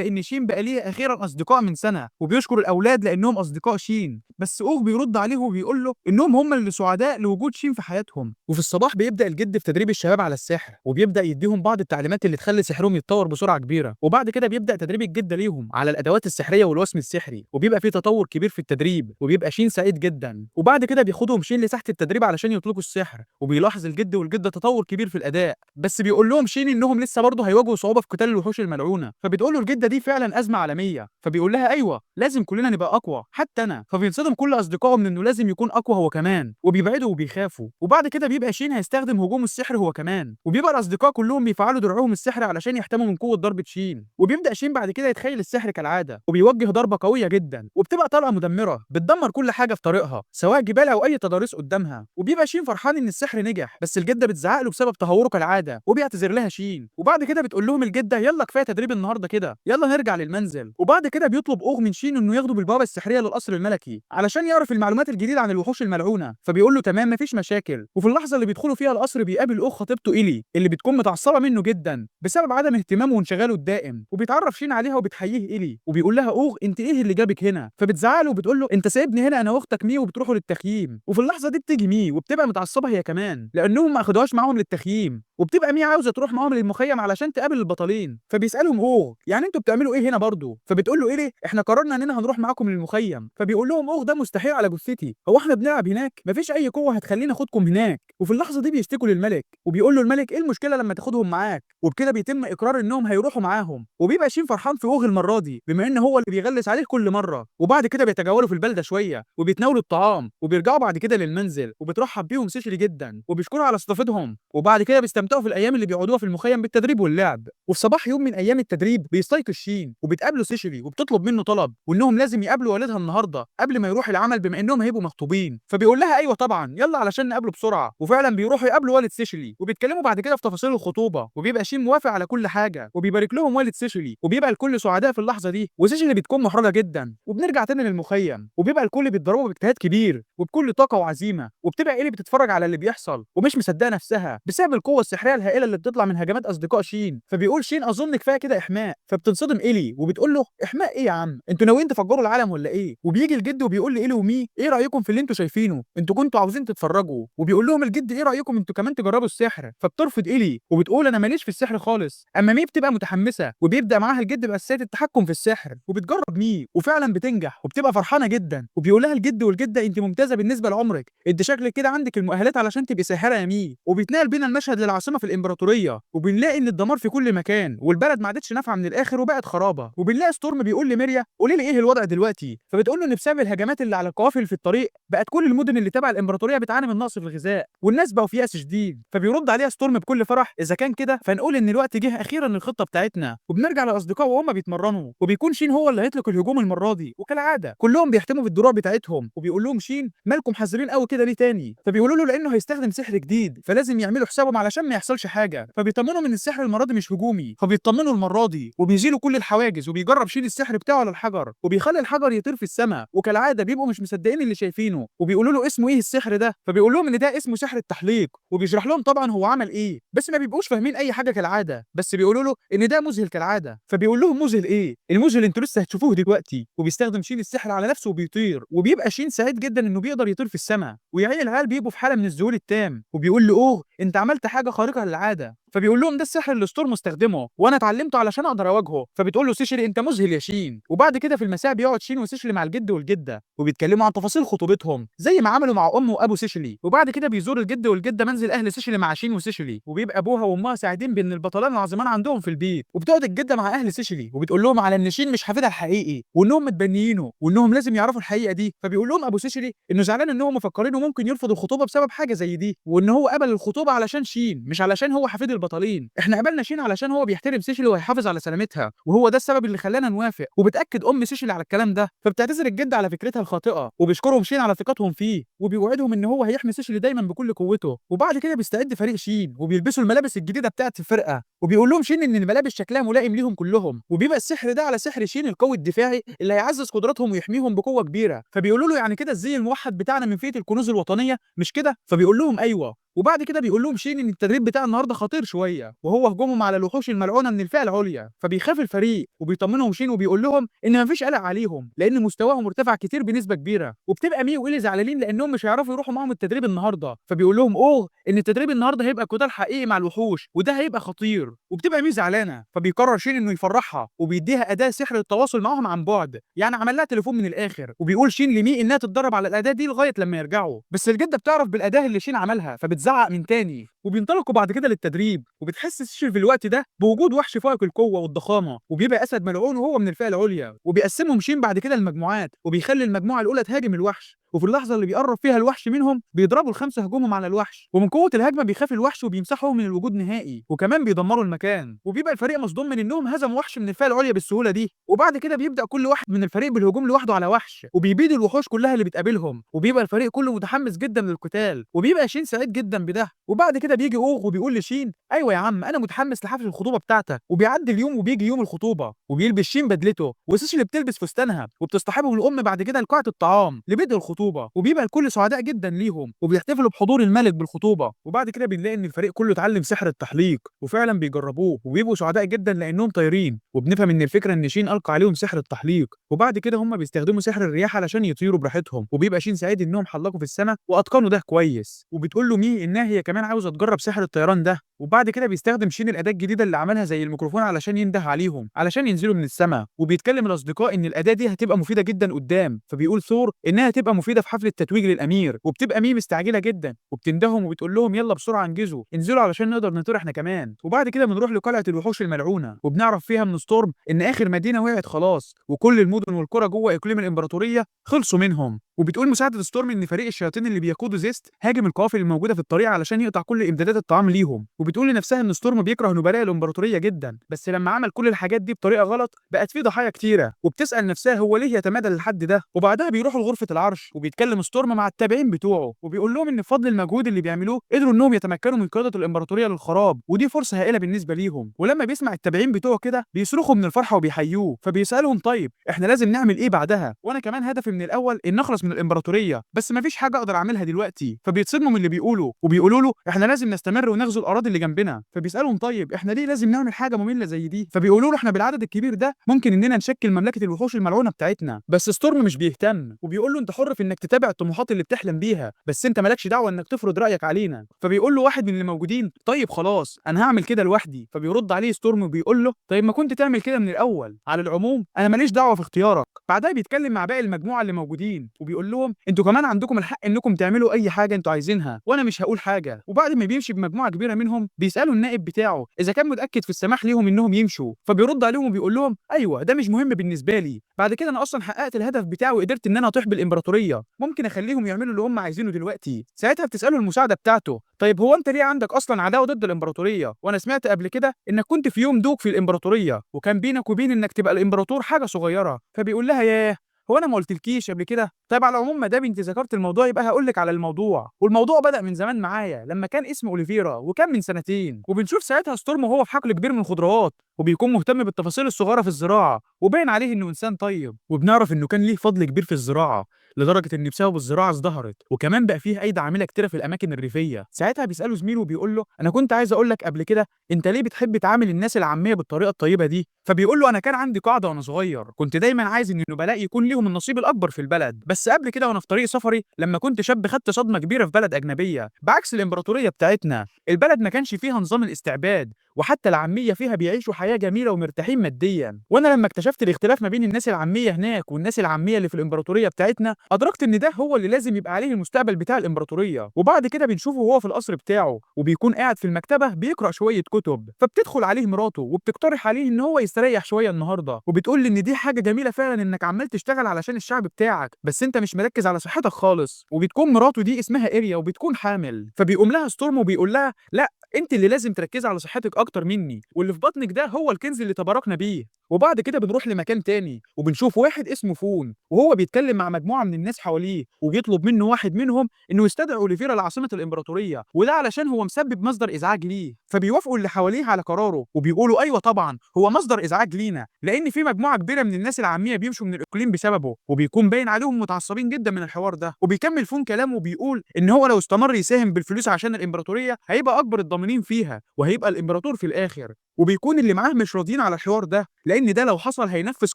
لان شين بقى ليه اخيرا اصدقاء من سنه، وبيشكر الاولاد لانهم اصدقاء شين. بس اوغ بيرد عليه وبيقول له انهم هم اللي سعداء لوجود شين في حياتهم. وفي الصباح بيبدا الجد في تدريب الشباب على السحر، وبيبدا يديهم بعض التعليمات اللي تخلي سحرهم يتطور بسرعه كبيره. وبعد كده بيبدا تدريب الجد ليهم على الادوات السحريه والوسم السحري، وبيبقى في تطور كبير في التدريب، وبيبقى شين سعيد جدا. وبعد كده بياخدهم شين لساحه التدريب علشان يطلقوا السحر، وبيلاحظ الجد والجده تطور كبير في الاداء، بس بيقول لهم شين انهم لسه برضه هيواجهوا صعوبه في قتال الوحوش الملعونه. فبتقول له الجده دي فعلا ازمه عالميه، فبيقول لها ايوه لازم كلنا نبقى اقوى حتى انا. فبينصدم كل اصدقائه من انه لازم يكون اقوى هو كمان، وبيبعدوا وبيخافوا. وبعد كده بيبقى شين هيستخدم هجوم السحر هو كمان، وبيبقى الاصدقاء كلهم بيفعلوا درعهم السحر علشان يحتموا من قوه ضربه شين. وبيبدا شين بعد كده يتخيل السحر كالعاده، وبيوجه ضربه قويه جدا، وبتبقى طلقه مدمره بتدمر كل حاجه في طريقها سواء جبال او اي تضاريس قدامها. وبيبقى شين فرحان ان السحر نجح، بس الجده بتزعق له بسبب تهوره كالعاده، وبيعتذر لها شين. وبعد كده بتقول لهم الجده يلا كفايه تدريب النهارده كده، يلا نرجع للمنزل. وبعد كده بيطلب اوغ من شين انه ياخده بالبوابه السحريه للقصر الملكي علشان يعرف المعلومات الجديده عن الوحوش الملعونه. فبيقول له تمام مفيش مشاكل. وفي اللحظه اللي بيدخلوا فيها القصر بيقابل اوغ خطيبته إيلي اللي بتكون متعصبه منه جدا بسبب عدم اهتمامه وانشغاله الدائم. وبيتعرف شين عليها وبتحييه إيلي، وبيقول لها اوغ انت ايه اللي جابك هنا؟ فبتزعق له وبتقول له انت سايبني هنا انا واختك مي وبتروحوا للتخييم. وفي اللحظه دي بتيجي مي وبتبقى متعصبه هي كمان لانهم ما اخدوهاش معاهم للتخييم، وبتبقى مي عاوزه تروح معاهم للمخيم علشان تقابل البطلين. فبيسالهم اوغ يعني انتوا بتعملوا ايه هنا برضه؟ فبتقول له ايه احنا قررنا اننا هنروح معاكم للمخيم. فبيقول لهم اوغ ده مستحيل على جثتي، هو احنا بنلعب هناك؟ مفيش اي قوه هتخلينا ناخدكم هناك. وفي اللحظه دي بيشتكوا للملك، وبيقول له الملك ايه المشكله لما تاخدهم معاك؟ وبكده بيتم اقرار انهم هيروحوا معاهم. وبيبقى شين فرحان في اوغ المره دي بما ان هو اللي بيغلس عليه كل مره. وبعد كده بيتجولوا في البلده شويه وبيتناولوا الطعام، وبيرجعوا بعد كده للمنزل، وبترحب بيهم سيشري جدا وبيشكروا على استضافتهم. وبعد كده بيستمتعوا في الايام اللي بيقعدوها في المخيم بالتدريب واللعب. وفي صباح يوم من ايام التدريب بيستيقظ شين وبتقابله سيشري وبتطلب منه طلب، وانهم لازم يقابلوا والدها النهارده قبل ما يروح العمل بما انهم هيبقوا مخطوبين. فبيقول لها ايوه طبعا يلا علشان نقابله بسرعه. وفعلا بيروحوا يقابلوا والد سيشلي وبيتكلموا بعد كده في تفاصيل الخطوبه، وبيبقى شين موافق على كل حاجه وبيبارك لهم والد سيشلي، وبيبقى الكل سعداء في اللحظه دي. وسيشلي بتكون محرجه جدا. وبنرجع تاني للمخيم وبيبقى الكل بيتدربوا باجتهاد كبير وبكل طاقه وعزيمه، وبتبقى ايلي بتتفرج على اللي بيحصل ومش مصدقه نفسها بسبب القوه السحريه الهائله اللي بتطلع من هجمات اصدقاء شين. فبيقول شين اظن كفايه كده احماء. فبتنصدم ايلي وبتقول له احماء ايه يا عم؟ انتوا ناويين تفجروا العالم ولا ايه؟ وبيجي الجد وبيقول لايلي ومي ايه رايكم في اللي انتوا شايفينه؟ انتوا كنتوا عاوزين تتفرجوا. وبيقول لهم الجد ايه رايكم انتوا كمان تجربوا السحر؟ فبترفض ايلي وبتقول انا ماليش في السحر خالص. اما مي بتبقى متحمسه وبيبدا معاها الجد باساسيات التحكم في السحر، وبتجرب مي وفعلا بتنجح وبتبقى فرحانه جدا. وبيقول لها الجد والجده انت ممتازه بالنسبه لعمرك، انت شكلك كده عندك المؤهلات علشان تبقي ساحره يا مي. وبيتنقل بينا المشهد للعاصمه في الامبراطوريه، وبنلاقي ان الدمار في كل مكان والبلد ما عادتش نافعه من الاخر وبقت خرابه. وبنلاقي ستورم بيقول لميريا قولي لي ايه الوضع دلوقتي؟ فبتقول له ان بسبب الهجمات اللي على القوافل في الطريق بقت كل المدن اللي تبع الامبراطوريه بتعاني من نقص في الغذاء والناس بقوا في يأس شديد. فبيرد عليها ستورم بكل فرح اذا كان كده فنقول ان الوقت جه اخيرا للخطه بتاعتنا. وبنرجع لاصدقائه وهم بيتمرنوا، وبيكون شين هو اللي هيطلق الهجوم المره دي، وكالعاده كلهم بيحتموا في الدروع بتاعتهم. وبيقول لهم شين مالكم حذرين قوي كده ليه تاني؟ فبيقولوا له لانه هيستخدم سحر جديد فلازم يعملوا حسابهم علشان ما يحصلش حاجه، فبيطمنهم ان السحر المره دي مش هجومي، فبيطمنوا المره دي وبيزيلوا كل الحواجز، وبيجرب شيل السحر بتاعه على الحجر وبيخلي الحجر يطير في السماء، وكالعاده بيبقوا مش مصدقين اللي شايفينه، وبيقولوا له اسمه ايه السحر ده، فبيقول لهم ان ده اسمه سحر التحليق، وبيشرح لهم طبعا هو عمل ايه، بس ما بيبقوش فاهمين اي حاجه كالعاده، بس بيقولوا له ان ده مذهل كالعاده، فبيقول لهم مذهل ايه؟ المذهل انتوا لسه هتشوفوه دلوقتي، وبيستخدم شين السحر على نفسه وبيطير، وبيبقى شين سعيد جدا انه بيقدر يطير في السماء، ويعين العيال بيبقوا في حاله من الذهول التام، وبيقول له اوه انت عملت حاجه خارقه للعاده، فبيقول لهم ده السحر اللي ستور مستخدمه وانا اتعلمته علشان اقدر اواجهه، فبتقول له سيشلي انت مذهل يا شين. وبعد كده في المساء بيقعد شين وسيشلي مع الجد والجده وبيتكلموا عن تفاصيل خطوبتهم زي ما عملوا مع ام وابو سيشلي، وبعد كده بيزور الجد والجده منزل اهل سيشلي مع شين وسيشلي، وبيبقى ابوها وامها ساعدين بين البطلان العظيمان عندهم في البيت، وبتقعد الجده مع اهل سيشلي وبتقول لهم على ان شين مش حفيدها الحقيقي وانهم متبنيينه وانهم لازم يعرفوا الحقيقه دي، فبيقول لهم ابو سيشلي انه زعلان انهم مفكرينه ممكن يرفض الخطوبه بسبب حاجه زي دي، وان هو قبل الخطوبه علشان شين مش علشان هو حفيد البطلين، احنا قبلنا شين علشان هو بيحترم سيشلي وهيحافظ على سلامتها، وهو ده السبب اللي خلانا نوافق، وبتاكد ام سيشلي على الكلام ده، فبتعتذر الجد على فكرتها الخاطئه وبيشكرهم شين على ثقتهم فيه، وبيوعدهم ان هو هيحمي سيشلي دايما بكل قوته، وبعد كده بيستعد فريق شين وبيلبسوا الملابس الجديده بتاعه الفرقه، وبيقول لهم شين ان الملابس شكلها ملائم ليهم كلهم، وبيبقى السحر ده على سحر شين القوي الدفاعي اللي هيعزز قدراتهم ويحميهم بقوه كبيره، فبيقولوا له يعني كده الزي الموحد بتاعنا من فئه الكنوز الوطنيه مش كده؟ فبيقول لهم ايوه، وبعد كده بيقول لهم شين ان التدريب بتاع النهارده خطير شويه وهو هجومهم على الوحوش الملعونه من الفئه العليا، فبيخاف الفريق وبيطمنهم شين وبيقول لهم ان مفيش قلق عليهم لان مستواهم مرتفع كتير بنسبه كبيره، وبتبقى مي وإيلي زعلانين لانهم مش هيعرفوا يروحوا معاهم التدريب النهارده، فبيقول لهم اوه ان التدريب النهارده هيبقى قتال حقيقي مع الوحوش وده هيبقى خطير، وبتبقى مي زعلانه، فبيقرر شين انه يفرحها وبيديها اداه سحر التواصل معاهم عن بعد، يعني عمل لها تليفون من الاخر، وبيقول شين لمي انها تتدرب على الاداه دي لغايه لما يرجعوا، بس الجده بتعرف بالاداه اللي شين عملها فبتزعق من تاني، وبينطلقوا بعد كده للتدريب، وبتحس سيشل في الوقت ده بوجود وحش فائق القوه والضخامه، وبيبقى اسد ملعون وهو من الفئه العليا، وبيقسمهم شين بعد كده لمجموعات وبيخلي المجموعه الاولى تهاجم الوحش، وفي اللحظه اللي بيقرب فيها الوحش منهم بيضربوا الخمسه هجومهم على الوحش، ومن قوه الهجمه بيخاف الوحش وبيمسحه من الوجود نهائي، وكمان بيدمروا المكان، وبيبقى الفريق مصدوم من انهم هزموا وحش من الفئه العليا بالسهوله دي، وبعد كده بيبدا كل واحد من الفريق بالهجوم لوحده على وحش وبيبيد الوحوش كلها اللي بتقابلهم، وبيبقى الفريق كله متحمس جدا للقتال، وبيبقى شين سعيد جدا بده، وبعد كده بيجي اوغ وبيقول لشين ايوه يا عم انا متحمس لحفل الخطوبه بتاعتك، وبيعدي اليوم وبيجي يوم الخطوبه وبيلبس شين بدلته وسيشي اللي بتلبس فستانها وبتصطحبهم الام بعد كده لقاعه الطعام لبدء الخطوبه، وبيبقى الكل سعداء جدا ليهم وبيحتفلوا بحضور الملك بالخطوبه، وبعد كده بنلاقي ان الفريق كله اتعلم سحر التحليق وفعلا بيجربوه وبيبقوا سعداء جدا لانهم طايرين، وبنفهم ان الفكره ان شين القى عليهم سحر التحليق، وبعد كده هم بيستخدموا سحر الرياح علشان يطيروا براحتهم، وبيبقى شين سعيد انهم حلقوا في السماء واتقنوا ده كويس، وبتقول له مي انها هي كمان عاوزه تجرب سحر الطيران ده، وبعد كده بيستخدم شين الاداه الجديده اللي عملها زي الميكروفون علشان ينده عليهم علشان ينزلوا من السماء، وبيتكلم الاصدقاء ان الاداه دي هتبقى مفيده جدا قدام، فبيقول ثور انها هتبقى مفيده في حفل التتويج للامير، وبتبقى مي مستعجله جدا وبتندههم وبتقول لهم يلا بسرعه انزلوا علشان نقدر نطير احنا كمان، وبعد كده بنروح لقلعه الوحوش الملعونه وبنعرف فيها من ستورم ان اخر مدينه وقعت خلاص وكل المدن والقرى جوه اقليم الامبراطوريه خلصوا منهم، وبتقول مساعده ستورم ان فريق الشياطين اللي بيقودوا زيست هاجم القوافل الموجوده في الطريق علشان يقطع كل امدادات الطعام ليهم، وبتقول لنفسها ان ستورم بيكره نبلاء الامبراطوريه جدا، بس لما عمل كل الحاجات دي بطريقه غلط بقت في ضحايا كتيره، وبتسال نفسها هو ليه يتمادى للحد ده، وبعدها بيروحوا لغرفه العرش وبيتكلم ستورم مع التابعين بتوعه وبيقول لهم ان بفضل المجهود اللي بيعملوه قدروا انهم يتمكنوا من قياده الامبراطوريه للخراب، ودي فرصه هائله بالنسبه ليهم، ولما بيسمع التابعين بتوعه كده بيصرخوا من الفرحه وبيحيوه، فبيسالهم طيب احنا لازم نعمل ايه بعدها، وانا كمان هدفي من الاول ان نخلص من الامبراطوريه بس مفيش حاجه اقدر اعملها دلوقتي، فبيتصدموا من اللي بيقولوا وبيقولوا له احنا لازم نستمر ونغزو الاراضي اللي جنبنا، فبيسالهم طيب احنا ليه لازم نعمل حاجه ممله زي دي، فبيقولوا له احنا بالعدد الكبير ده ممكن اننا نشكل مملكه الوحوش الملعونه بتاعتنا، بس ستورم مش بيهتم وبيقول له انت حر في انك تتابع الطموحات اللي بتحلم بيها بس انت مالكش دعوه انك تفرض رايك علينا، فبيقول له واحد من اللي موجودين طيب خلاص انا هعمل كده لوحدي، فبيرد عليه ستورم وبيقول له طيب ما كنت تعمل كده من الاول، على العموم انا ماليش دعوه في اختيارك، بعدها بيتكلم مع باقي المجموعه اللي موجودين وبيقول لهم انتوا كمان عندكم الحق انكم تعملوا اي حاجه انتوا عايزينها وانا مش هقول حاجه، وبعد ما بيمشي بمجموعه كبيره منهم بيسالوا النائب بتاعه اذا كان متاكد في السماح ليهم انهم يمشوا، فبيرد عليهم وبيقول لهم ايوه ده مش مهم بالنسبه لي، بعد كده انا اصلا حققت الهدف بتاعي وقدرت ان انا اطيح بالامبراطوريه، ممكن اخليهم يعملوا اللي هم عايزينه دلوقتي، ساعتها بتسالوا المساعده بتاعته طيب هو انت ليه عندك اصلا عداوه ضد الامبراطوريه، وانا سمعت قبل كده انك كنت في يوم دوك في الامبراطوريه وكان بينك وبين انك تبقى الامبراطور حاجه صغيره، فبيقول لها ياه هو انا ما قلتلكيش قبل كده؟ طيب على العموم ما دام انت ذكرت الموضوع يبقى هقول لك على الموضوع، والموضوع بدأ من زمان معايا لما كان اسمه اوليفيرا وكان من سنتين، وبنشوف ساعتها ستورم وهو في حقل كبير من الخضروات وبيكون مهتم بالتفاصيل الصغيره في الزراعه، وباين عليه انه انسان طيب، وبنعرف انه كان ليه فضل كبير في الزراعه لدرجه ان بسبب الزراعه ازدهرت وكمان بقى فيه ايدي عامله كتيره في الاماكن الريفيه. ساعتها بيساله زميله وبيقول له انا كنت عايز اقول لك قبل كده انت ليه بتحب تعامل الناس العاميه بالطريقه الطيبه دي؟ فبيقول له انا كان عندي قاعده وانا صغير كنت دايما عايز ان النبلاء يكون ليهم النصيب الاكبر في البلد، بس قبل كده وانا في طريق سفري لما كنت شاب خدت صدمه كبيره في بلد اجنبيه بعكس الامبراطوريه بتاعتنا. البلد ما كانش فيها نظام الاستعباد وحتى العاميه فيها بيعيشوا حياه جميله ومرتاحين ماديا، وانا لما اكتشفت الاختلاف ما بين الناس العاميه هناك والناس العاميه اللي في الامبراطوريه بتاعتنا ادركت ان ده هو اللي لازم يبقى عليه المستقبل بتاع الامبراطوريه. وبعد كده بنشوفه وهو في القصر بتاعه وبيكون قاعد في المكتبه بيقرا شويه كتب، فبتدخل عليه مراته وبتقترح عليه ان هو يستريح شويه النهارده، وبتقول لي ان دي حاجه جميله فعلا انك عمال تشتغل علشان الشعب بتاعك بس انت مش مركز على صحتك خالص. وبتكون مراته دي اسمها اريا وبتكون حامل، فبيقوم لها ستورم وبيقول لها لا انت اللي لازم تركزي على صحتك اكتر مني، واللي في بطنك ده هو الكنز اللي تباركنا بيه. وبعد كده بنروح لمكان تاني وبنشوف واحد اسمه فون وهو بيتكلم مع مجموعه من الناس حواليه وبيطلب منه واحد منهم انه يستدعي اوليفيرا لعاصمه الامبراطوريه، وده علشان هو مسبب مصدر ازعاج ليه. فبيوافقوا اللي حواليه على قراره وبيقولوا ايوه طبعا هو مصدر ازعاج لينا لان في مجموعه كبيره من الناس العاميه بيمشوا من الاقليم بسببه، وبيكون باين عليهم متعصبين جدا من الحوار ده. وبيكمل فون كلامه وبيقول ان هو لو استمر يساهم بالفلوس عشان الامبراطوريه هيبقى اكبر الضامنين فيها وهيبقى الامبراطور في الاخر، وبيكون اللي معاه مش راضيين على الحوار ده لان ده لو حصل هينفذ